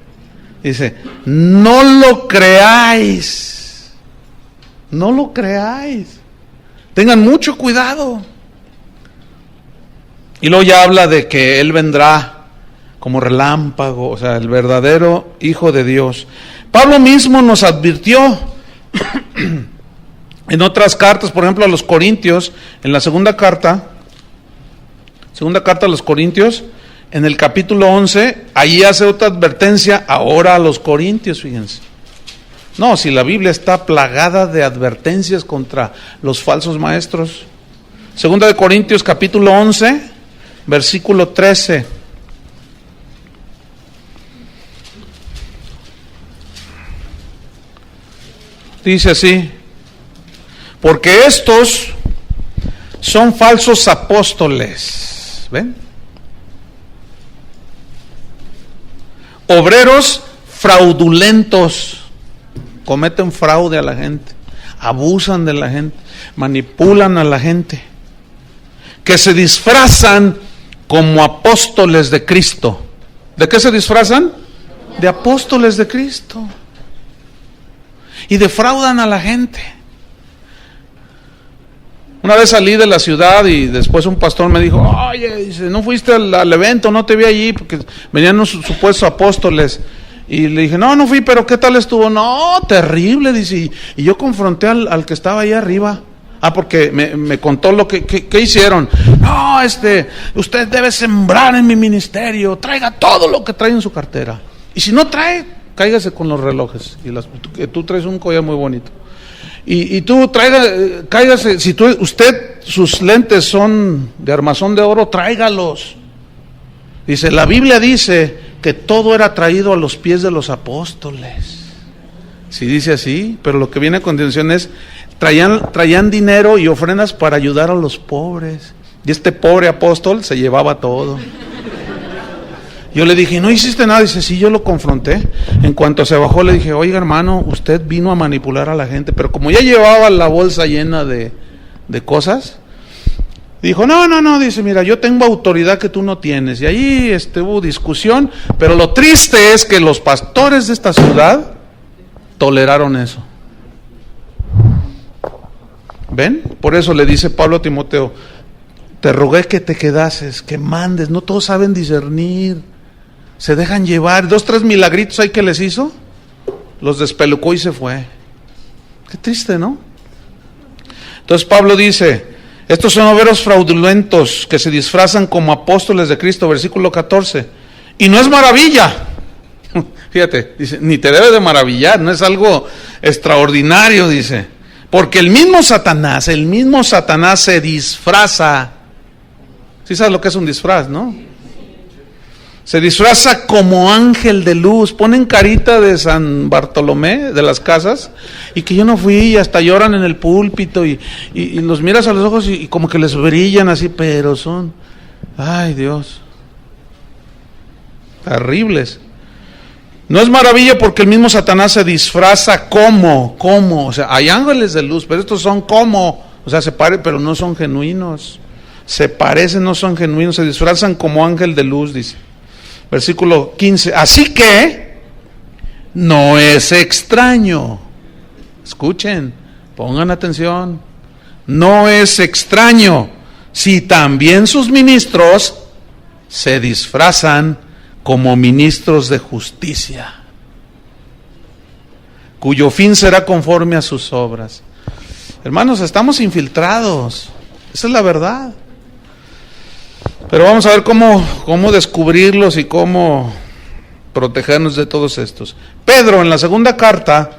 Dice, no lo creáis. No lo creáis. Tengan mucho cuidado. Y luego ya habla de que Él vendrá como relámpago, o sea, el verdadero Hijo de Dios. Pablo mismo nos advirtió en otras cartas, por ejemplo a los Corintios, en la segunda carta a los Corintios, en el capítulo 11, ahí hace otra advertencia ahora a los Corintios, fíjense. No, si la Biblia está plagada de advertencias contra los falsos maestros. Segunda de Corintios capítulo 11, versículo 13. Dice así: porque estos son falsos apóstoles, ¿ven? Obreros fraudulentos, cometen fraude a la gente, abusan de la gente, manipulan a la gente, que se disfrazan como apóstoles de Cristo. ¿De qué se disfrazan? De apóstoles de Cristo. Y defraudan a la gente. Una vez salí de la ciudad y después un pastor me dijo: oye, dice, ¿no fuiste al evento? No te vi allí porque venían unos supuestos apóstoles. Y le dije: no fui, pero ¿qué tal estuvo? No, terrible, dice. Y yo confronté al que estaba ahí arriba. Porque me contó lo que hicieron. No, usted debe sembrar en mi ministerio. Traiga todo lo que trae en su cartera. Y si no trae, cáigase con los relojes. Y tú traes un collar muy bonito. Y tú cáigase. Si sus lentes son de armazón de oro, tráigalos. Dice, la Biblia dice que todo era traído a los pies de los apóstoles. Sí dice así, pero lo que viene a continuación es, traían dinero y ofrendas para ayudar a los pobres. Y este pobre apóstol se llevaba todo. Yo le dije: ¿no hiciste nada? Dice: sí, yo lo confronté. En cuanto se bajó le dije: oiga, hermano, usted vino a manipular a la gente. Pero como ya llevaba la bolsa llena de cosas, dijo: no, dice, mira, yo tengo autoridad que tú no tienes. Y ahí hubo discusión, pero lo triste es que los pastores de esta ciudad toleraron eso. ¿Ven? Por eso le dice Pablo a Timoteo: te rogué que te quedases, que mandes. No todos saben discernir, se dejan llevar. 2, 3 milagritos ahí que les hizo, los despelucó y se fue. Qué triste, ¿no? Entonces Pablo dice: estos son obreros fraudulentos que se disfrazan como apóstoles de Cristo, versículo 14. Y no es maravilla. Fíjate, dice, ni te debe de maravillar, no es algo extraordinario, dice. Porque el mismo Satanás se disfraza. ¿Sí sabes lo que es un disfraz, no? Se disfraza como ángel de luz. Ponen carita de San Bartolomé, de las casas, y que yo no fui, y hasta lloran en el púlpito, y los miras a los ojos y como que les brillan así, pero son, ay Dios, terribles. No es maravilla porque el mismo Satanás se disfraza como, o sea, hay ángeles de luz, pero estos son como, o sea, se parecen, pero no son genuinos. Se parecen, no son genuinos, se disfrazan como ángel de luz, dice. Versículo 15. Así que no es extraño. Escuchen, pongan atención. No es extraño si también sus ministros se disfrazan como ministros de justicia, cuyo fin será conforme a sus obras. Hermanos, estamos infiltrados, esa es la verdad. Pero vamos a ver cómo descubrirlos y cómo protegernos de todos estos. Pedro en la segunda carta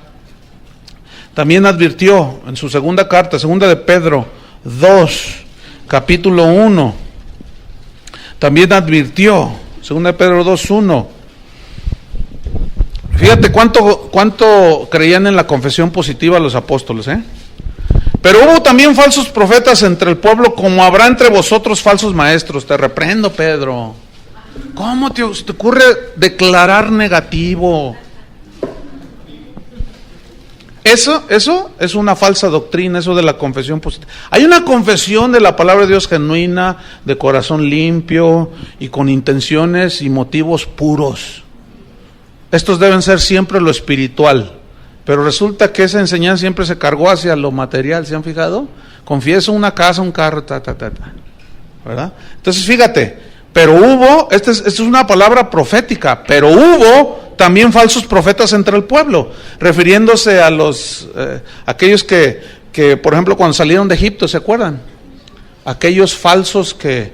también advirtió, en su segunda carta, segunda de Pedro 2, capítulo 1, también advirtió, 2 Pedro 2:1. Fíjate cuánto creían en la confesión positiva los apóstoles, ¿eh? Pero hubo también falsos profetas entre el pueblo, como habrá entre vosotros falsos maestros. Te reprendo, Pedro. ¿Cómo te ocurre declarar negativo? Eso es una falsa doctrina, eso de la confesión positiva. Hay una confesión de la palabra de Dios genuina, de corazón limpio y con intenciones y motivos puros. Estos deben ser siempre lo espiritual. Pero resulta que esa enseñanza siempre se cargó hacia lo material, ¿se han fijado? Confieso una casa, un carro, ¿verdad? Entonces fíjate, pero hubo, esta es una palabra profética, pero hubo también falsos profetas entre el pueblo, refiriéndose a los aquellos que, por ejemplo, cuando salieron de Egipto, ¿se acuerdan? Aquellos falsos que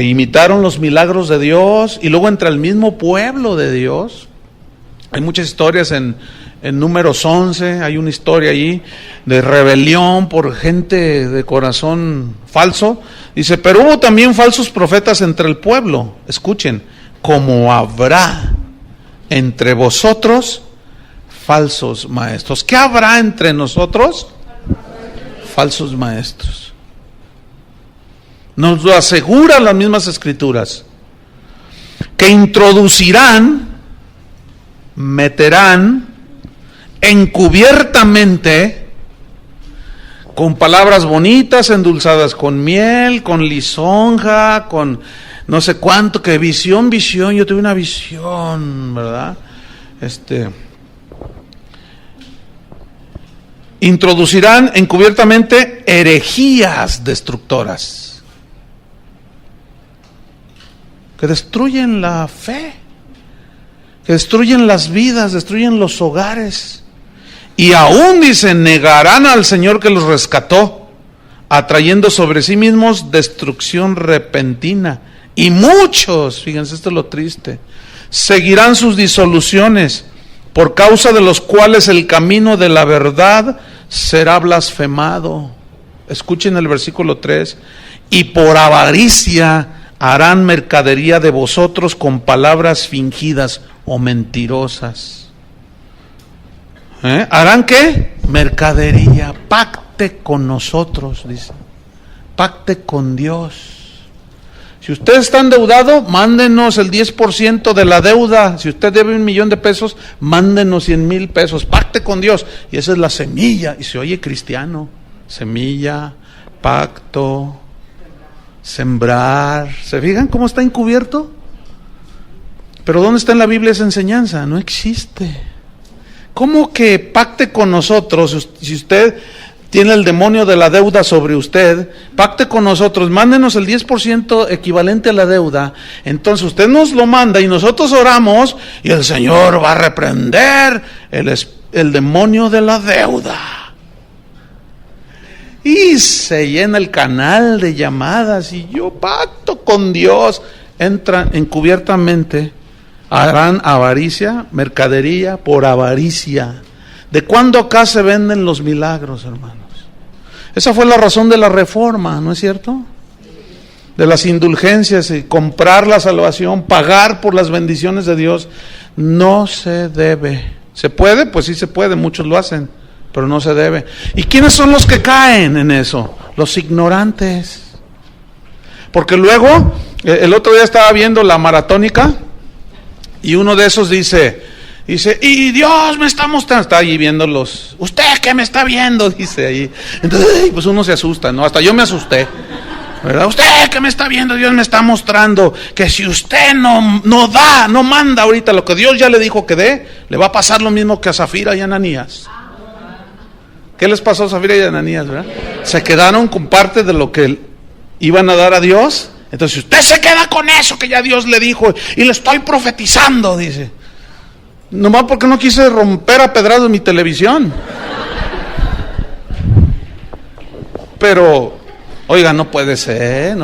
imitaron los milagros de Dios, y luego entre el mismo pueblo de Dios. Hay muchas historias en Números 11, hay una historia allí de rebelión por gente de corazón falso. Dice, pero hubo también falsos profetas entre el pueblo. Escuchen, como habrá entre vosotros falsos maestros. ¿Qué habrá entre nosotros? Falsos maestros. Nos lo aseguran las mismas escrituras, que introducirán, meterán encubiertamente, con palabras bonitas, endulzadas con miel, con lisonja, con no sé cuánto, que visión, yo tuve una visión, ¿verdad? Introducirán encubiertamente herejías destructoras, que destruyen la fe, que destruyen las vidas, destruyen los hogares. Y aún, dice, negarán al Señor que los rescató, atrayendo sobre sí mismos destrucción repentina. Y muchos, fíjense, esto es lo triste, seguirán sus disoluciones, por causa de los cuales el camino de la verdad será blasfemado. Escuchen el versículo 3. Y por avaricia harán mercadería de vosotros con palabras fingidas o mentirosas. ¿Harán qué? Mercadería. Pacte con nosotros, dice. Pacte con Dios. Si usted está endeudado, mándenos el 10% de la deuda. Si usted debe $1,000,000, mándenos 100,000 pesos. Pacte con Dios. Y esa es la semilla. Y se oye cristiano. Semilla, pacto, sembrar. ¿Se fijan cómo está encubierto? Pero ¿dónde está en la Biblia esa enseñanza? No existe. ¿Cómo que pacte con nosotros? Si usted tiene el demonio de la deuda sobre usted, pacte con nosotros, mándenos el 10% equivalente a la deuda. Entonces usted nos lo manda y nosotros oramos y el Señor va a reprender el demonio de la deuda. Y se llena el canal de llamadas y yo pacto con Dios. Entran encubiertamente. Harán avaricia, mercadería por avaricia. ¿De cuándo acá se venden los milagros, hermanos? Esa fue la razón de la reforma, ¿no es cierto? De las indulgencias y comprar la salvación, pagar por las bendiciones de Dios. No se debe. ¿Se puede? Pues sí se puede, muchos lo hacen, pero no se debe. ¿Y quiénes son los que caen en eso? Los ignorantes. Porque luego, el otro día estaba viendo la maratónica, y uno de esos dice, y Dios me está mostrando, está allí viéndolos, ¿usted qué me está viendo? Dice ahí. Entonces, pues uno se asusta, ¿no? Hasta yo me asusté, ¿verdad? ¿Usted qué me está viendo? Dios me está mostrando que si usted no manda ahorita lo que Dios ya le dijo que dé, le va a pasar lo mismo que a Zafira y Ananías. ¿Qué les pasó a Zafira y Ananías, verdad? Se quedaron con parte de lo que iban a dar a Dios. Entonces usted se queda con eso que ya Dios le dijo y le estoy profetizando, dice. Nomás porque no quise romper a pedradas mi televisión. Pero, oiga, no puede ser.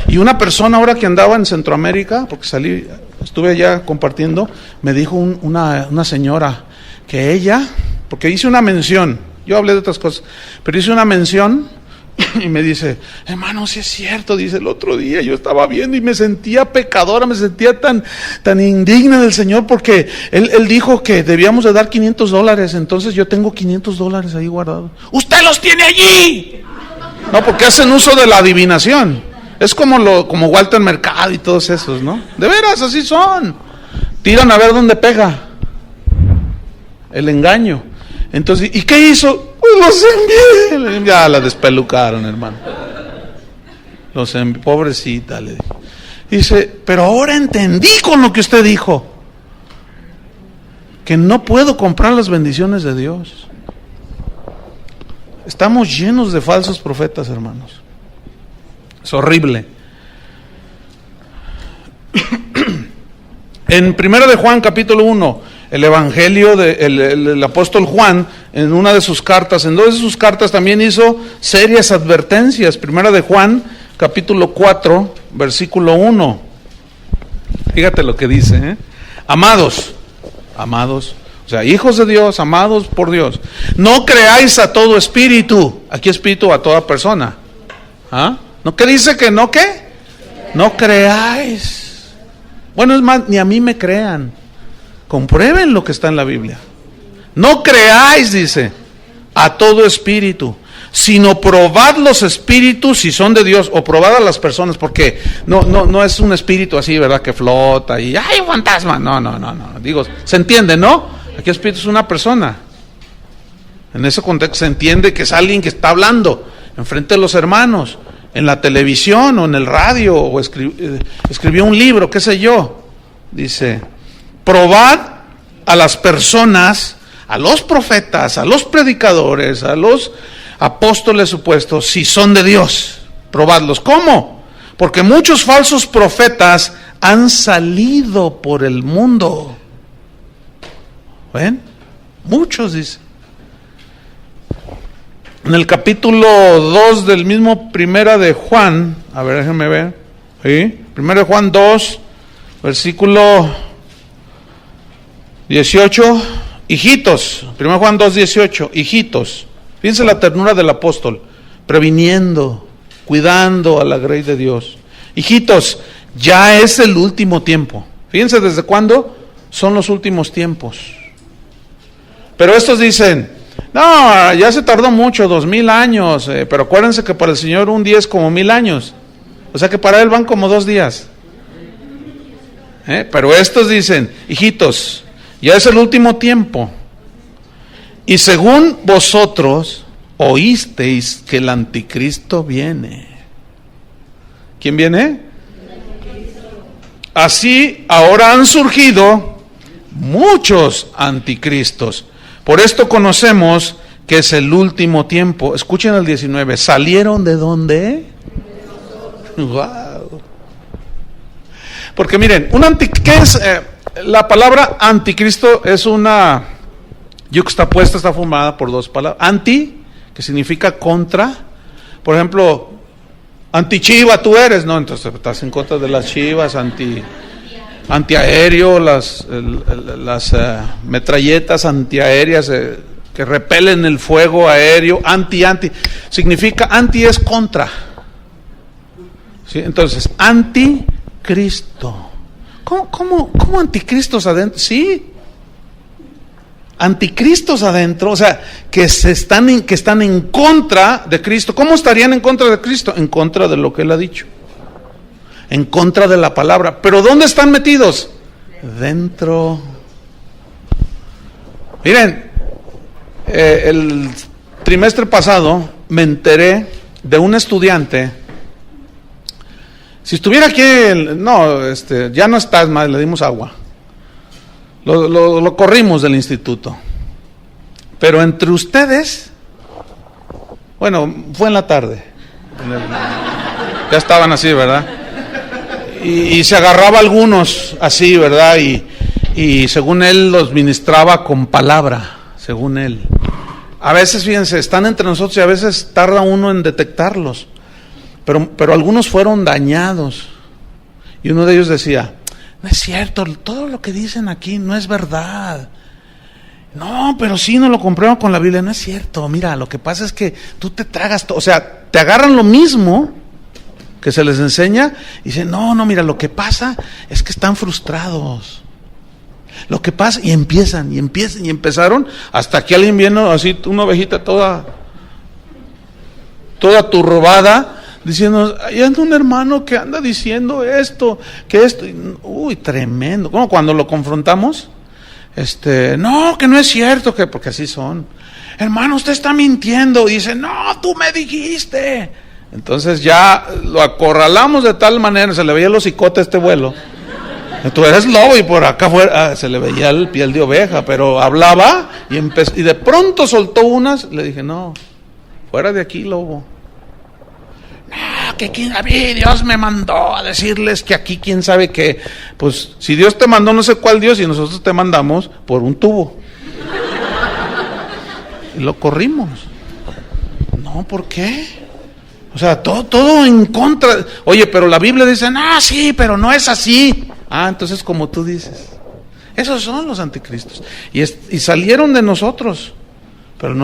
Y una persona ahora que andaba en Centroamérica, porque estuve allá compartiendo, me dijo una señora que ella, porque hice una mención, yo hablé de otras cosas, pero hice una mención Y me dice, hermano, si es cierto, dice, el otro día yo estaba viendo y me sentía pecadora, me sentía tan indigna del Señor, porque él dijo que debíamos de dar $500, entonces yo tengo $500 ahí guardados. ¡Usted los tiene allí! No, porque hacen uso de la adivinación. Es como Walter Mercado y todos esos, ¿no? De veras, así son. Tiran a ver dónde pega el engaño. Entonces, ¿y qué hizo? Pues los envié. Ya la despelucaron, hermano. Pobrecita, le dijo. Dice, pero ahora entendí con lo que usted dijo, que no puedo comprar las bendiciones de Dios. Estamos llenos de falsos profetas, hermanos. Es horrible. En 1 de Juan, capítulo 1, el evangelio del apóstol Juan, en una de sus cartas, en dos de sus cartas también hizo serias advertencias. 1 de Juan, capítulo 4, versículo 1. Fíjate lo que dice, Amados, o sea, hijos de Dios, amados por Dios, no creáis a todo espíritu. Aquí espíritu a toda persona. ¿Ah? ¿No que dice que no qué? No creáis. Bueno, es más, ni a mí me crean. Comprueben lo que está en la Biblia. No creáis, dice, a todo espíritu, sino probad los espíritus si son de Dios, o probad a las personas, porque no es un espíritu así, ¿verdad? Que flota y ¡ay, un fantasma! No. Digo, ¿se entiende, no? Aquí espíritu es una persona. En ese contexto se entiende que es alguien que está hablando enfrente de los hermanos, en la televisión o en el radio, o escribió un libro, qué sé yo. Dice, probad a las personas, a los profetas, a los predicadores, a los apóstoles supuestos, si son de Dios. Probadlos. ¿Cómo? Porque muchos falsos profetas han salido por el mundo. ¿Ven? Muchos, dice. En el capítulo 2 del mismo 1 de Juan, a ver, déjenme ver. ¿Sí? 1 de Juan 2, versículo 18. Hijitos, 1 Juan 2, 18. Hijitos. Fíjense la ternura del apóstol, previniendo, cuidando a la grey de Dios. Hijitos, ya es el último tiempo. Fíjense desde cuándo son los últimos tiempos. Pero estos dicen, no, ya se tardó mucho, 2000 años, pero acuérdense que para el Señor un día es como 1000 años. O sea que para Él van como 2 días. Pero estos dicen, hijitos, ya es el último tiempo. Y según vosotros oísteis que el anticristo viene. ¿Quién viene? Así ahora han surgido muchos anticristos. Por esto conocemos que es el último tiempo. Escuchen el 19. ¿Salieron de dónde? Wow. Porque miren, ¿qué es? La palabra anticristo es una yuxtapuesta, está formada por dos palabras. Anti, que significa contra. Por ejemplo, antichiva tú eres, ¿no? Entonces estás en contra de las chivas, antiaéreo, las metralletas antiaéreas que repelen el fuego aéreo, anti, significa, anti es contra. ¿Sí? Entonces, anticristo. ¿Cómo anticristos adentro? Sí, anticristos adentro, o sea, que están en contra de Cristo. ¿Cómo estarían en contra de Cristo? En contra de lo que Él ha dicho, en contra de la palabra. ¿Pero dónde están metidos? Dentro. Miren, el trimestre pasado me enteré de un estudiante. Si estuviera aquí, ya no está más, le dimos agua. Lo corrimos del instituto. Pero entre ustedes, bueno, fue en la tarde. Ya estaban así, ¿verdad? Y se agarraba a algunos así, ¿verdad? Y según él los ministraba con palabra, según él. A veces, fíjense, están entre nosotros y a veces tarda uno en detectarlos. Pero algunos fueron dañados. Y uno de ellos decía, no es cierto, todo lo que dicen aquí no es verdad. No, pero sí nos lo compramos con la Biblia. No es cierto, mira, lo que pasa es que tú te tragas todo, o sea, te agarran lo mismo que se les enseña y dicen, no, mira, lo que pasa es que están frustrados. Lo que pasa, y empezaron, hasta que alguien vino así, una ovejita toda turbada, diciendo, hay un hermano que anda diciendo esto, que esto, uy, tremendo. Como cuando lo confrontamos, no, que no es cierto, que porque así son. Hermano, usted está mintiendo. Y dice, no, tú me dijiste. Entonces ya lo acorralamos de tal manera, se le veía el hocicote a este vuelo. Tú eres lobo y por acá afuera se le veía el piel de oveja, pero hablaba y de pronto soltó unas. Le dije, no, fuera de aquí, lobo. No, que a mí Dios me mandó a decirles que aquí quién sabe qué. Pues si Dios te mandó no sé cuál Dios y nosotros te mandamos por un tubo. Y lo corrimos. No, ¿por qué? O sea, todo en contra. Oye, pero la Biblia dice, no, sí, pero no es así. Entonces como tú dices. Esos son los anticristos. Y salieron de nosotros. Pero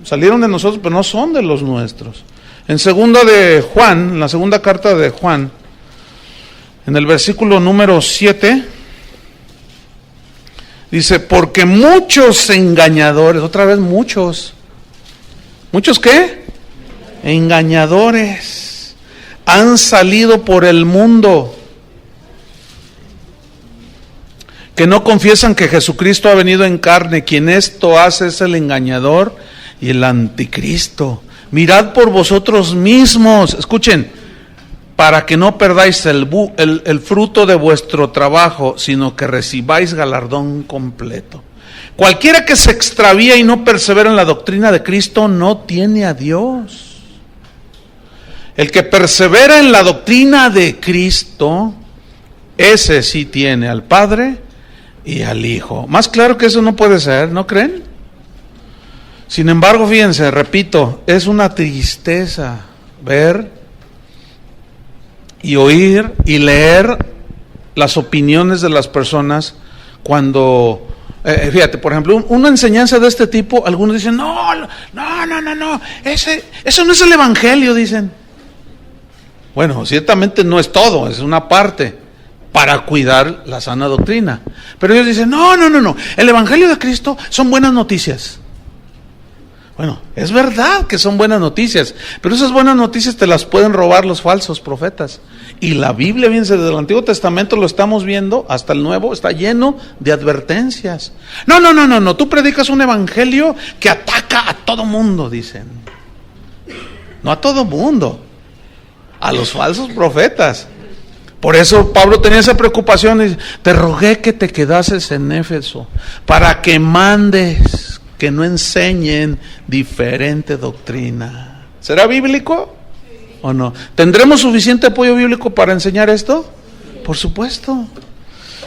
salieron de nosotros, pero no son de los nuestros. En segunda de Juan, en la segunda carta de Juan, en el versículo número 7, dice, porque muchos engañadores, otra vez muchos. ¿Muchos qué? Engañadores han salido por el mundo, que no confiesan que Jesucristo ha venido en carne. Quien esto hace es el engañador y el anticristo. Mirad por vosotros mismos, escuchen, para que no perdáis el fruto de vuestro trabajo, sino que recibáis galardón completo. Cualquiera que se extravía y no persevera en la doctrina de Cristo no tiene a Dios. El que persevera en la doctrina de Cristo, ese sí tiene al Padre y al Hijo. Más claro que eso no puede ser, ¿no creen? Sin embargo, fíjense, repito, es una tristeza ver y oír y leer las opiniones de las personas cuando, fíjate, por ejemplo, una enseñanza de este tipo, algunos dicen, no, eso no es el Evangelio, dicen. Bueno, ciertamente no es todo, es una parte para cuidar la sana doctrina. Pero ellos dicen, no, el Evangelio de Cristo son buenas noticias. Bueno, es verdad que son buenas noticias, pero esas buenas noticias te las pueden robar los falsos profetas. Y la Biblia, bien, desde el Antiguo Testamento lo estamos viendo, hasta el Nuevo, está lleno de advertencias. No, tú predicas un evangelio que ataca a todo mundo, dicen. No a todo mundo, a los falsos profetas. Por eso Pablo tenía esa preocupación y dice, te rogué que te quedases en Éfeso, para que mandes que no enseñen diferente doctrina. ¿Será bíblico o no? ¿Tendremos suficiente apoyo bíblico para enseñar esto? Por supuesto.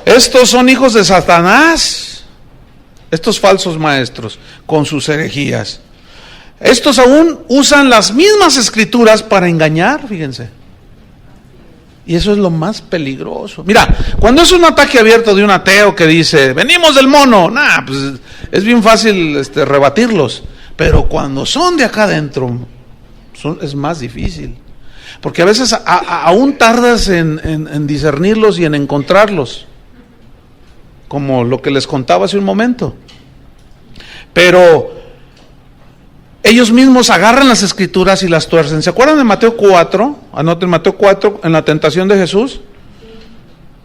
Estos son hijos de Satanás, estos falsos maestros, con sus herejías. Estos aún usan las mismas escrituras para engañar, fíjense. Y eso es lo más peligroso. Mira, cuando es un ataque abierto de un ateo que dice, venimos del mono, pues es bien fácil rebatirlos. Pero cuando son de acá adentro, es más difícil. Porque a veces aún tardas en discernirlos y en encontrarlos. Como lo que les contaba hace un momento. Pero ellos mismos agarran las escrituras y las tuercen. ¿Se acuerdan de Mateo 4? Anoten Mateo 4, en la tentación de Jesús.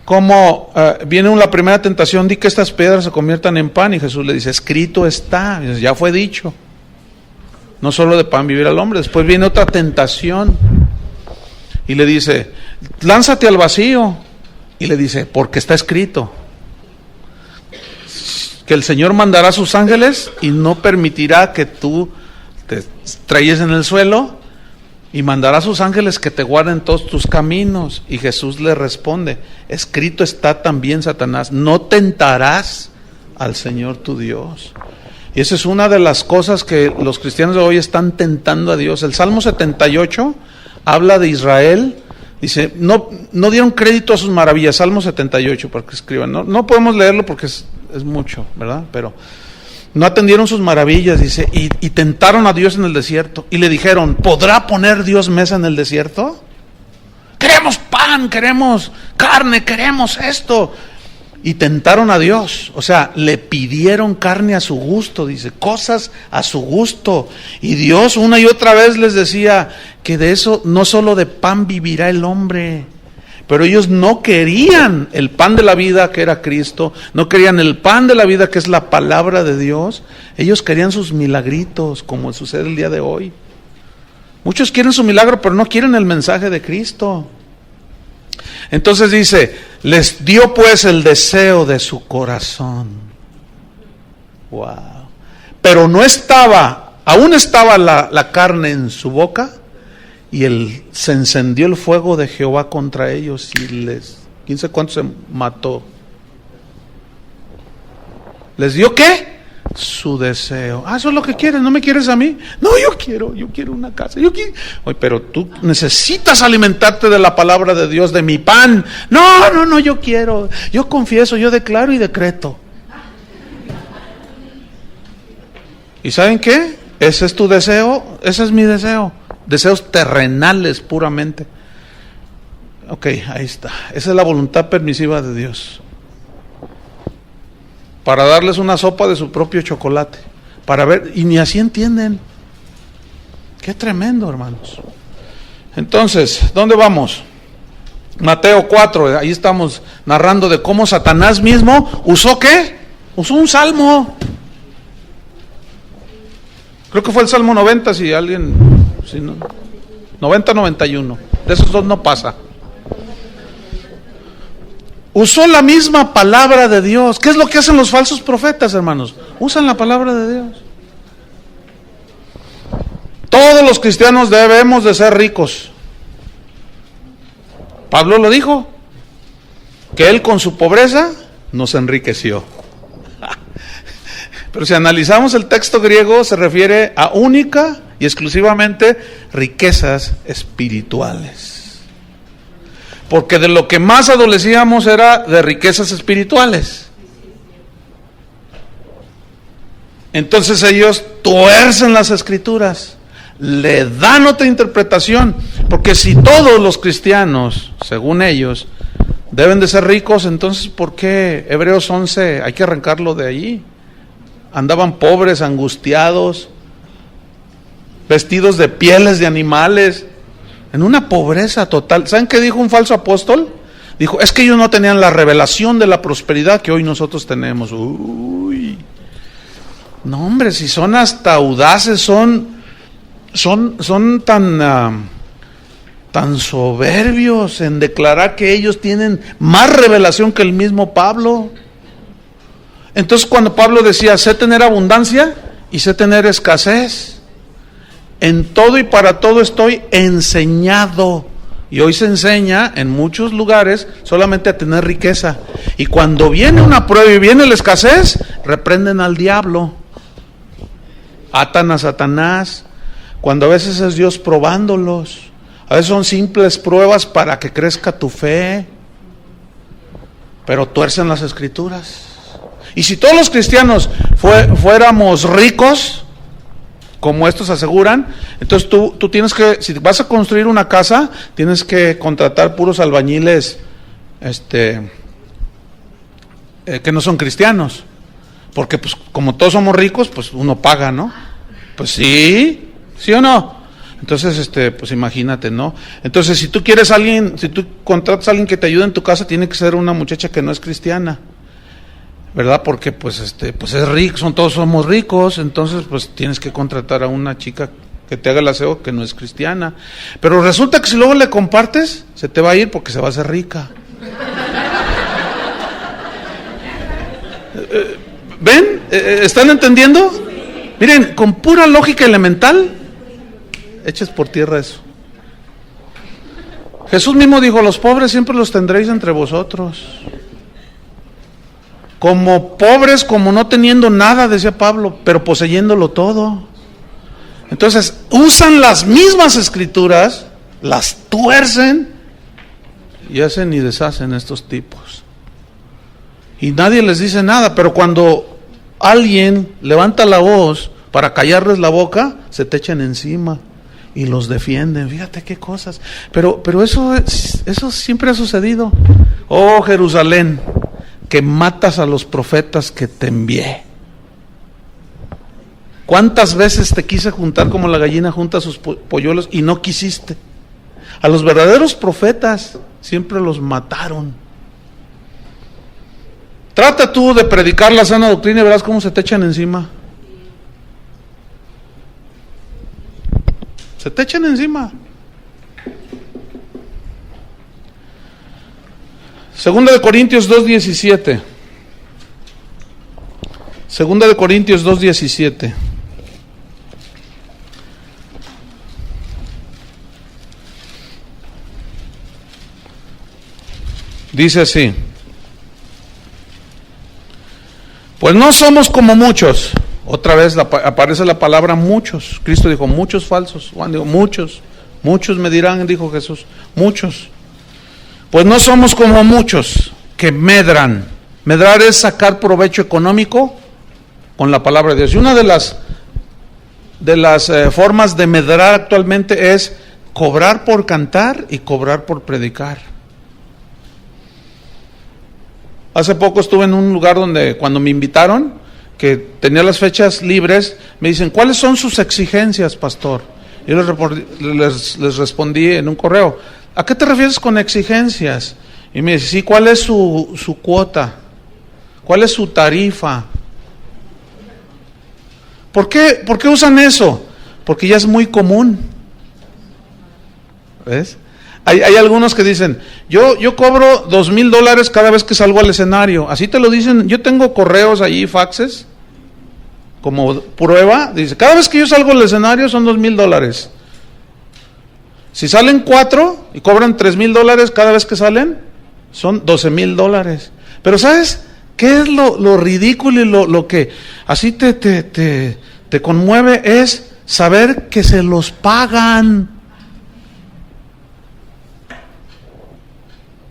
Como viene la primera tentación, di que estas piedras se conviertan en pan. Y Jesús le dice, escrito está. Y dice, ya fue dicho. No solo de pan vivirá el hombre. Después viene otra tentación. Y le dice, lánzate al vacío. Y le dice, porque está escrito. Que el Señor mandará a sus ángeles y no permitirá que tú te estrelles en el suelo, y mandará a sus ángeles que te guarden todos tus caminos. Y Jesús le responde, escrito está también, Satanás, no tentarás al Señor tu Dios. Y esa es una de las cosas que los cristianos de hoy están tentando a Dios. El Salmo 78 habla de Israel, dice, no dieron crédito a sus maravillas. Salmo 78, para que escriban, no podemos leerlo porque es mucho, ¿verdad? Pero no atendieron sus maravillas, dice, y tentaron a Dios en el desierto. Y le dijeron, ¿podrá poner Dios mesa en el desierto? Queremos pan, queremos carne, queremos esto. Y tentaron a Dios, o sea, le pidieron carne a su gusto, dice, cosas a su gusto. Y Dios una y otra vez les decía que de eso, no solo de pan vivirá el hombre. Pero ellos no querían el pan de la vida, que era Cristo, no querían el pan de la vida, que es la palabra de Dios. Ellos querían sus milagritos, como sucede el día de hoy. Muchos quieren su milagro, pero no quieren el mensaje de Cristo. Entonces dice, les dio pues el deseo de su corazón. Wow. Pero no estaba, aún estaba la carne en su boca, y se encendió el fuego de Jehová contra ellos, y quién sabe cuánto se mató. ¿Les dio qué? Su deseo. Eso es lo que quieres, ¿no me quieres a mí? No, yo quiero una casa. Oye, pero tú necesitas alimentarte de la palabra de Dios, de mi pan. No, yo quiero. Yo confieso, yo declaro y decreto. ¿Y saben qué? Ese es tu deseo, ese es mi deseo. Deseos terrenales puramente. Ok, ahí está. Esa es la voluntad permisiva de Dios. Para darles una sopa de su propio chocolate. Para ver, y ni así entienden. Qué tremendo, hermanos. Entonces, ¿dónde vamos? Mateo 4, ahí estamos narrando de cómo Satanás mismo usó ¿qué? Usó un salmo. Creo que fue el Salmo 90, si alguien... Si no, 90-91, de esos dos no pasa. Usó la misma palabra de Dios. ¿Qué es lo que hacen los falsos profetas, hermanos? Usan la palabra de Dios. Todos los cristianos debemos de ser ricos. Pablo lo dijo, que él con su pobreza nos enriqueció. Pero si analizamos el texto griego, se refiere a única y exclusivamente riquezas espirituales. Porque de lo que más adolecíamos era de riquezas espirituales. Entonces ellos tuercen las escrituras, le dan otra interpretación. Porque si todos los cristianos, según ellos, deben de ser ricos, entonces ¿por qué Hebreos 11 hay que arrancarlo de allí? Andaban pobres, angustiados, vestidos de pieles de animales, en una pobreza total. ¿Saben qué dijo un falso apóstol? Dijo, es que ellos no tenían la revelación de la prosperidad que hoy nosotros tenemos. Uy, no hombre, si son hasta audaces, son tan soberbios en declarar que ellos tienen más revelación que el mismo Pablo. Entonces cuando Pablo decía, sé tener abundancia y sé tener escasez, en todo y para todo estoy enseñado. Y hoy se enseña en muchos lugares solamente a tener riqueza. Y cuando viene una prueba y viene la escasez, reprenden al diablo, atan a Satanás, cuando a veces es Dios probándolos. A veces son simples pruebas para que crezca tu fe, pero tuercen las escrituras. Y si todos los cristianos fuéramos ricos, como estos aseguran, entonces tú tienes que, si vas a construir una casa, tienes que contratar puros albañiles que no son cristianos, porque pues como todos somos ricos, pues uno paga, ¿no? Pues sí o no. Entonces pues imagínate, ¿no? Entonces si tú contratas a alguien que te ayude en tu casa, tiene que ser una muchacha que no es cristiana, ¿verdad? Porque pues es rico, todos somos ricos, entonces pues tienes que contratar a una chica que te haga el aseo que no es cristiana. Pero resulta que si luego le compartes, se te va a ir porque se va a hacer rica. ¿Ven? ¿Están entendiendo? Miren, con pura lógica elemental, eches por tierra eso. Jesús mismo dijo, los pobres siempre los tendréis entre vosotros. Como pobres, como no teniendo nada, decía Pablo, pero poseyéndolo todo. Entonces, usan las mismas escrituras, las tuercen y hacen y deshacen estos tipos. Y nadie les dice nada, pero cuando alguien levanta la voz para callarles la boca, se te echan encima y los defienden. Fíjate qué cosas. Pero eso siempre ha sucedido. Oh Jerusalén, que matas a los profetas que te envié. ¿Cuántas veces te quise juntar como la gallina junta sus polluelos y no quisiste? A los verdaderos profetas siempre los mataron. Trata tú de predicar la sana doctrina y verás cómo se te echan encima. Se te echan encima. Segunda de Corintios 2:17. Segunda de Corintios 2:17. Dice así: pues no somos como muchos. Otra vez aparece la palabra muchos. Cristo dijo muchos falsos. Juan dijo muchos me dirán, dijo Jesús, muchos. Pues no somos como muchos que medran. Medrar es sacar provecho económico con la palabra de Dios. Y una de las formas de medrar actualmente es cobrar por cantar y cobrar por predicar. Hace poco estuve en un lugar donde cuando me invitaron, que tenía las fechas libres, me dicen, ¿cuáles son sus exigencias, pastor? Yo les respondí en un correo, ¿a qué te refieres con exigencias? Y me dice, sí, ¿cuál es su cuota? ¿Cuál es su tarifa? ¿Por qué usan eso? Porque ya es muy común. ¿Ves? Hay algunos que dicen, yo cobro $2,000 cada vez que salgo al escenario. Así te lo dicen. Yo tengo correos allí, faxes, como prueba. Dice, cada vez que yo salgo al escenario son $2,000. Si salen 4 y cobran $3,000 cada vez que salen, son $12,000. Pero ¿sabes qué es lo ridículo y lo que así te conmueve? Es saber que se los pagan.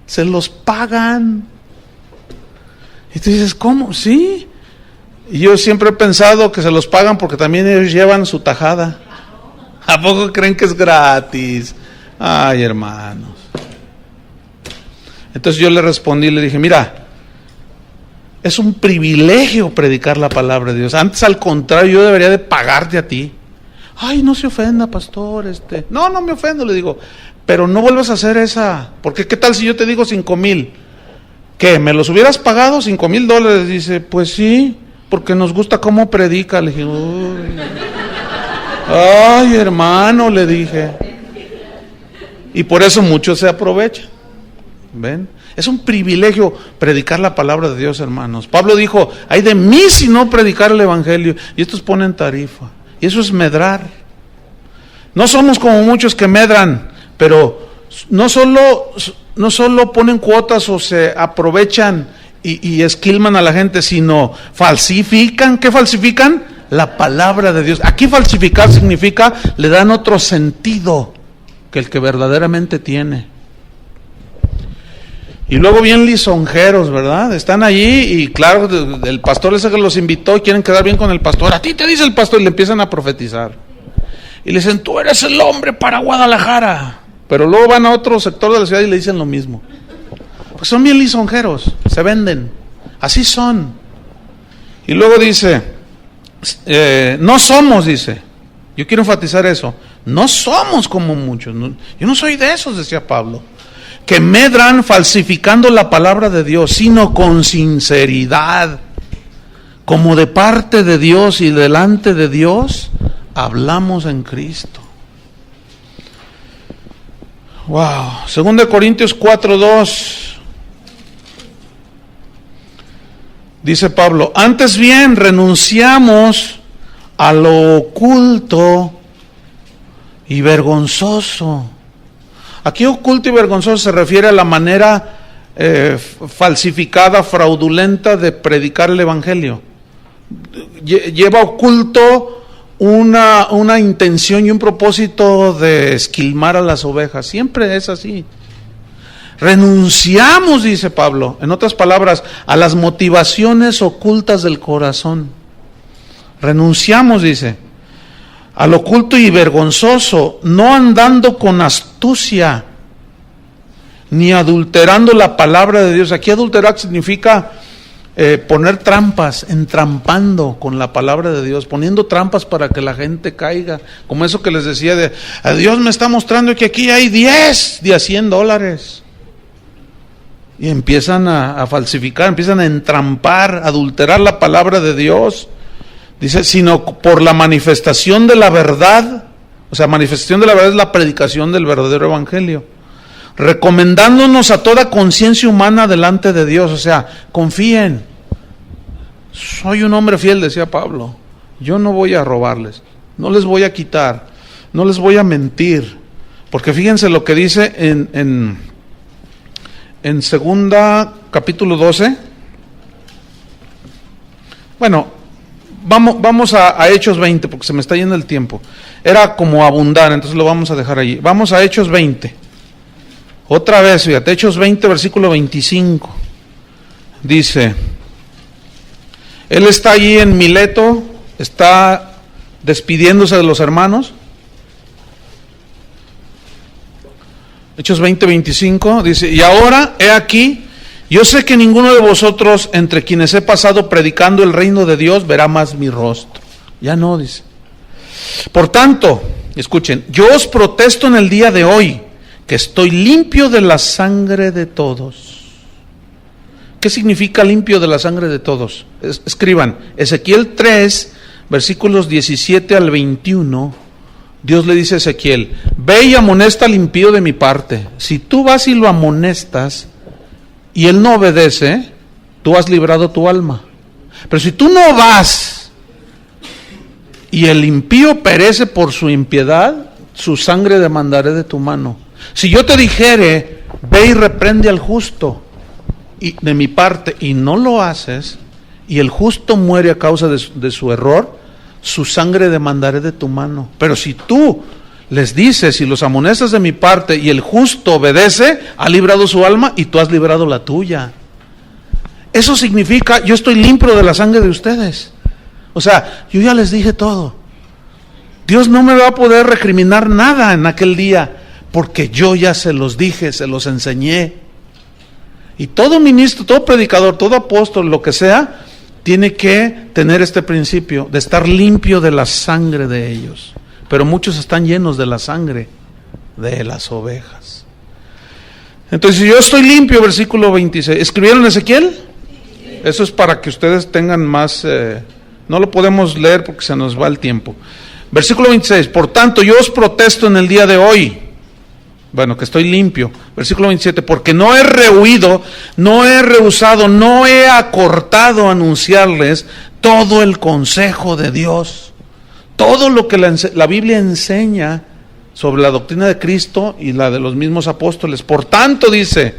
Se los pagan. Y tú dices, ¿cómo? Sí. Y yo siempre he pensado que se los pagan porque también ellos llevan su tajada. ¿A poco creen que es gratis? Ay, hermanos. Entonces yo le respondí, le dije, mira, es un privilegio predicar la palabra de Dios. Antes, al contrario, yo debería de pagarte a ti. Ay, no se ofenda, pastor. No me ofendo, le digo. Pero no vuelvas a hacer esa, porque ¿qué tal si yo te digo 5,000? ¿Qué? ¿Me los hubieras pagado $5,000? Dice, pues sí, porque nos gusta cómo predica. Le dije, uy. Ay, hermano, le dije. Y por eso muchos se aprovechan. ¿Ven? Es un privilegio predicar la palabra de Dios, hermanos. Pablo dijo, ay de mí si no predicar el evangelio. Y estos ponen tarifa. Y eso es medrar. No somos como muchos que medran. Pero no solo ponen cuotas o se aprovechan y esquilman a la gente, sino falsifican. ¿Qué falsifican? La palabra de Dios. Aquí falsificar significa, le dan otro sentido que el que verdaderamente tiene. Y luego bien lisonjeros, ¿verdad? Están allí y claro, el pastor ese que los invitó y quieren quedar bien con el pastor. A ti te dice el pastor y le empiezan a profetizar. Y le dicen, tú eres el hombre para Guadalajara. Pero luego van a otro sector de la ciudad y le dicen lo mismo. Pues son bien lisonjeros, se venden. Así son. Y luego dice, no somos, dice. Yo quiero enfatizar eso. No somos como muchos. Yo no soy de esos, decía Pablo. Que medran falsificando la palabra de Dios, sino con sinceridad. Como de parte de Dios y delante de Dios, hablamos en Cristo. Wow, 2 Corintios 4:2. Dice Pablo, antes bien renunciamos a lo oculto y vergonzoso. Aquí oculto y vergonzoso se refiere a la manera falsificada, fraudulenta de predicar el evangelio. Lleva oculto una intención y un propósito de esquilmar a las ovejas. Siempre es así. Renunciamos, dice Pablo, en otras palabras, a las motivaciones ocultas del corazón. Renunciamos, dice, al oculto y vergonzoso, no andando con astucia, ni adulterando la palabra de Dios. Aquí adulterar significa poner trampas, entrampando con la palabra de Dios, poniendo trampas para que la gente caiga, como eso que les decía de, Dios me está mostrando que aquí hay 10 de a $100, y empiezan a falsificar, empiezan a entrampar, a adulterar la palabra de Dios. Dice, sino por la manifestación de la verdad. O sea, manifestación de la verdad es la predicación del verdadero evangelio, recomendándonos a toda conciencia humana delante de Dios. O sea, confíen, soy un hombre fiel, decía Pablo, yo no voy a robarles, no les voy a quitar, no les voy a mentir, porque fíjense lo que dice en segunda capítulo 12. Bueno, vamos a Hechos 20, porque se me está yendo el tiempo. Era como abundar, entonces lo vamos a dejar allí. Vamos a Hechos 20. Otra vez, fíjate, Hechos 20, versículo 25. Dice, él está allí en Mileto, está despidiéndose de los hermanos. Hechos 20, 25, dice, y ahora, he aquí, yo sé que ninguno de vosotros, entre quienes he pasado predicando el reino de Dios, verá más mi rostro. Ya no, dice. Por tanto, escuchen, yo os protesto en el día de hoy, que estoy limpio de la sangre de todos. ¿Qué significa limpio de la sangre de todos? Escriban, Ezequiel 3, versículos 17 al 21, Dios le dice a Ezequiel, ve y amonesta al impío de mi parte. Si tú vas y lo amonestas, y él no obedece, tú has librado tu alma. Pero si tú no vas, y el impío perece por su impiedad, su sangre demandaré de tu mano. Si yo te dijere, ve y reprende al justo y de mi parte, y no lo haces, y el justo muere a causa de su error, su sangre demandaré de tu mano. Pero si tú les dices y los amonestas de mi parte, y el justo obedece, ha librado su alma y tú has librado la tuya. Eso significa, yo estoy limpio de la sangre de ustedes. O sea, yo ya les dije todo. Dios no me va a poder recriminar nada en aquel día, porque yo ya se los dije, se los enseñé. Y todo ministro, todo predicador, todo apóstol, lo que sea, tiene que tener este principio de estar limpio de la sangre de ellos. Pero muchos están llenos de la sangre de las ovejas. Entonces, si yo estoy limpio, versículo 26. ¿Escribieron Ezequiel? Eso es para que ustedes tengan más... no lo podemos leer porque se nos va el tiempo. Versículo 26. Por tanto, yo os protesto en el día de hoy. Bueno, que estoy limpio. Versículo 27. Porque no he rehuido, no he rehusado, no he acortado anunciarles todo el consejo de Dios. Todo lo que la Biblia enseña sobre la doctrina de Cristo y la de los mismos apóstoles. Por tanto, dice,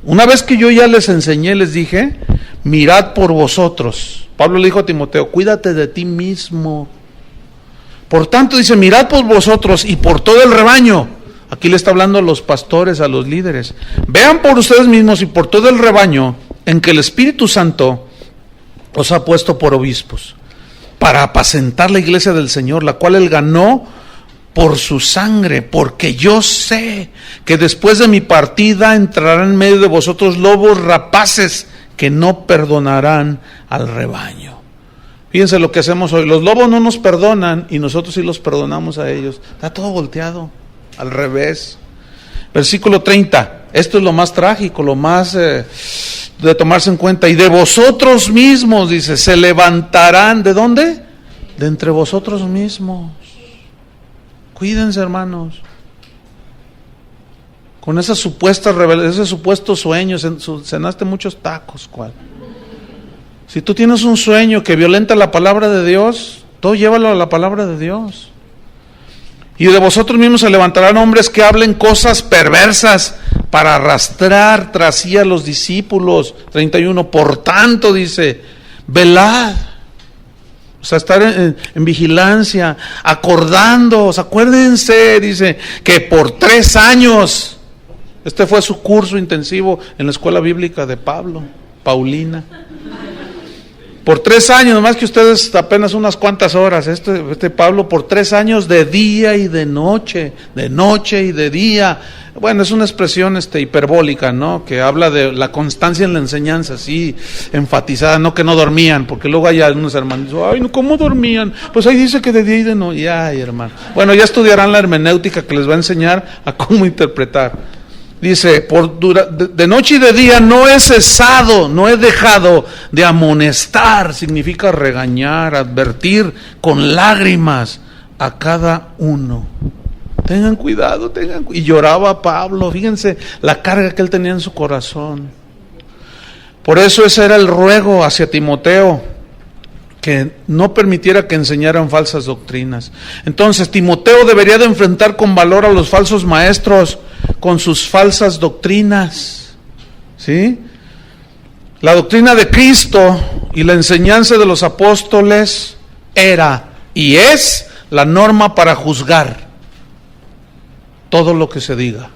una vez que yo ya les enseñé, les dije, mirad por vosotros. Pablo le dijo a Timoteo, cuídate de ti mismo. Por tanto, dice, mirad por vosotros y por todo el rebaño. Aquí le está hablando a los pastores, a los líderes. Vean por ustedes mismos y por todo el rebaño en que el Espíritu Santo os ha puesto por obispos, para apacentar la iglesia del Señor, la cual Él ganó por su sangre, porque yo sé que después de mi partida entrarán en medio de vosotros lobos rapaces que no perdonarán al rebaño. Fíjense lo que hacemos hoy, los lobos no nos perdonan y nosotros sí los perdonamos a ellos. Está todo volteado, al revés. Versículo 30, esto es lo más trágico, lo más de tomarse en cuenta. Y de vosotros mismos, dice, se levantarán, ¿de dónde? De entre vosotros mismos. Cuídense, hermanos. Con esas supuestas esos supuestos sueños, cenaste muchos tacos, ¿cuál? Si tú tienes un sueño que violenta la palabra de Dios, todo llévalo a la palabra de Dios. Y de vosotros mismos se levantarán hombres que hablen cosas perversas para arrastrar tras sí a los discípulos. 31, por tanto, dice, velad. O sea, estar en vigilancia, acordándoos, acuérdense, dice, que por 3 años Este fue su curso intensivo en la escuela bíblica de Paulina. Por 3 años, nomás que ustedes apenas unas cuantas horas. Este Pablo por 3 años de día y de noche y de día. Bueno, es una expresión hiperbólica, ¿no? Que habla de la constancia en la enseñanza, así enfatizada, no que no dormían, porque luego hay algunos hermanos, ay, no, ¿cómo dormían? Pues ahí dice que de día y de noche. Ay, hermano. Bueno, ya estudiarán la hermenéutica que les va a enseñar a cómo interpretar. Dice, de noche y de día no he cesado, no he dejado de amonestar, significa regañar, advertir con lágrimas a cada uno. Tengan cuidado, y lloraba Pablo, fíjense la carga que él tenía en su corazón. Por eso ese era el ruego hacia Timoteo, que no permitiera que enseñaran falsas doctrinas. Entonces Timoteo debería de enfrentar con valor a los falsos maestros con sus falsas doctrinas, ¿sí? La doctrina de Cristo y la enseñanza de los apóstoles era y es la norma para juzgar todo lo que se diga.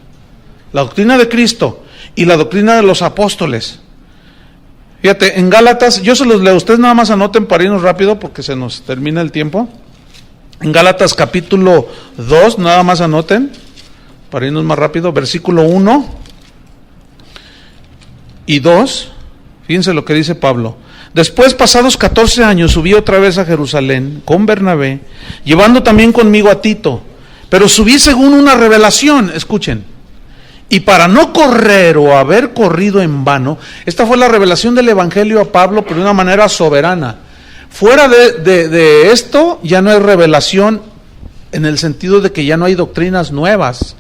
La doctrina de Cristo y la doctrina de los apóstoles. Fíjate, en Gálatas, yo se los leo, ustedes nada más anoten para irnos rápido porque se nos termina el tiempo. En Gálatas capítulo 2, nada más anoten, para irnos más rápido, versículo 1 y 2, fíjense lo que dice Pablo. Después, pasados 14 años, subí otra vez a Jerusalén con Bernabé, llevando también conmigo a Tito, pero subí según una revelación, escuchen. Y para no correr o haber corrido en vano, esta fue la revelación del Evangelio a Pablo, pero de una manera soberana. Fuera de esto, ya no hay revelación en el sentido de que ya no hay doctrinas nuevas.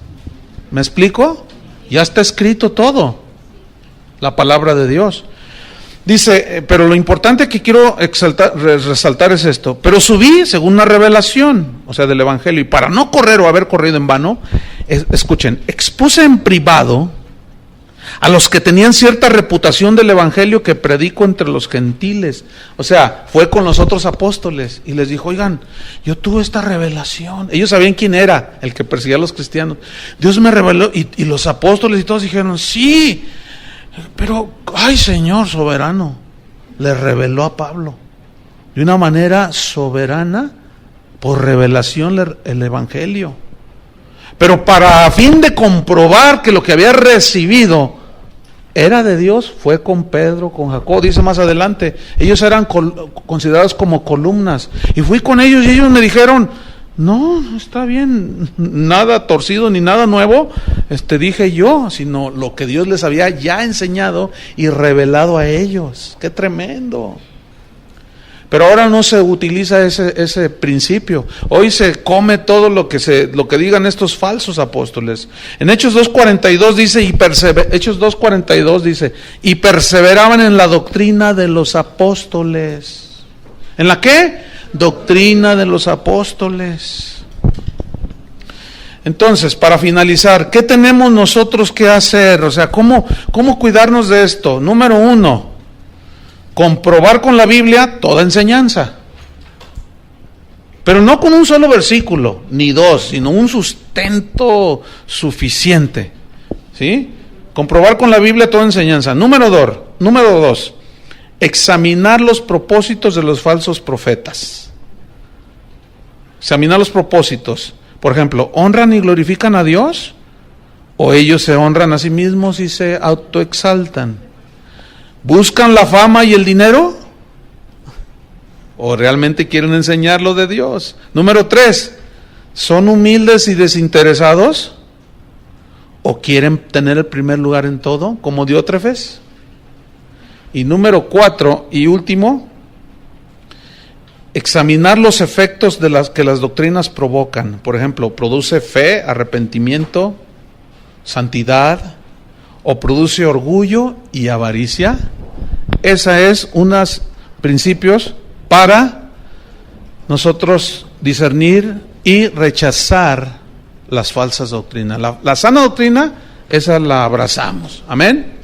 ¿Me explico? Ya está escrito todo, la palabra de Dios. Dice, pero lo importante que quiero resaltar es esto. Pero subí según una revelación, o sea, del Evangelio, y para no correr o haber corrido en vano, escuchen, expuse en privado a los que tenían cierta reputación del Evangelio que predico entre los gentiles. O sea, fue con los otros apóstoles y les dijo, oigan, yo tuve esta revelación. Ellos sabían quién era el que perseguía a los cristianos. Dios me reveló, y los apóstoles y todos dijeron, sí, pero, ay, Señor soberano, le reveló a Pablo de una manera soberana, por revelación, el Evangelio. Pero para fin de comprobar que lo que había recibido era de Dios, fue con Pedro, con Jacob, dice más adelante, ellos eran considerados como columnas, y fui con ellos y ellos me dijeron, no está bien, nada torcido ni nada nuevo, dije yo, sino lo que Dios les había ya enseñado y revelado a ellos. ¡Qué tremendo! Pero ahora no se utiliza ese principio. Hoy se come todo lo que digan estos falsos apóstoles. En Hechos 2:42 dice, Hechos 2:42 dice, y perseveraban en la doctrina de los apóstoles. ¿En la qué? Doctrina de los apóstoles. Entonces, para finalizar, ¿qué tenemos nosotros que hacer? O sea, ¿cómo cuidarnos de esto? Número 1, comprobar con la Biblia toda enseñanza. Pero no con un solo versículo, ni 2, sino un sustento suficiente. ¿Sí? Comprobar con la Biblia toda enseñanza. Número 2, examinar los propósitos de los falsos profetas. Examinar los propósitos. Por ejemplo, ¿honran y glorifican a Dios? ¿O ellos se honran a sí mismos y se autoexaltan? ¿Buscan la fama y el dinero? ¿O realmente quieren enseñar lo de Dios? Número 3, ¿son humildes y desinteresados? ¿O quieren tener el primer lugar en todo, como Diótrefes? Y número 4 y último, examinar los efectos de las que las doctrinas provocan. Por ejemplo, ¿produce fe, arrepentimiento, santidad? ¿O produce orgullo y avaricia? Esa es unos principios para nosotros discernir y rechazar las falsas doctrinas. La sana doctrina, esa la abrazamos. Amén.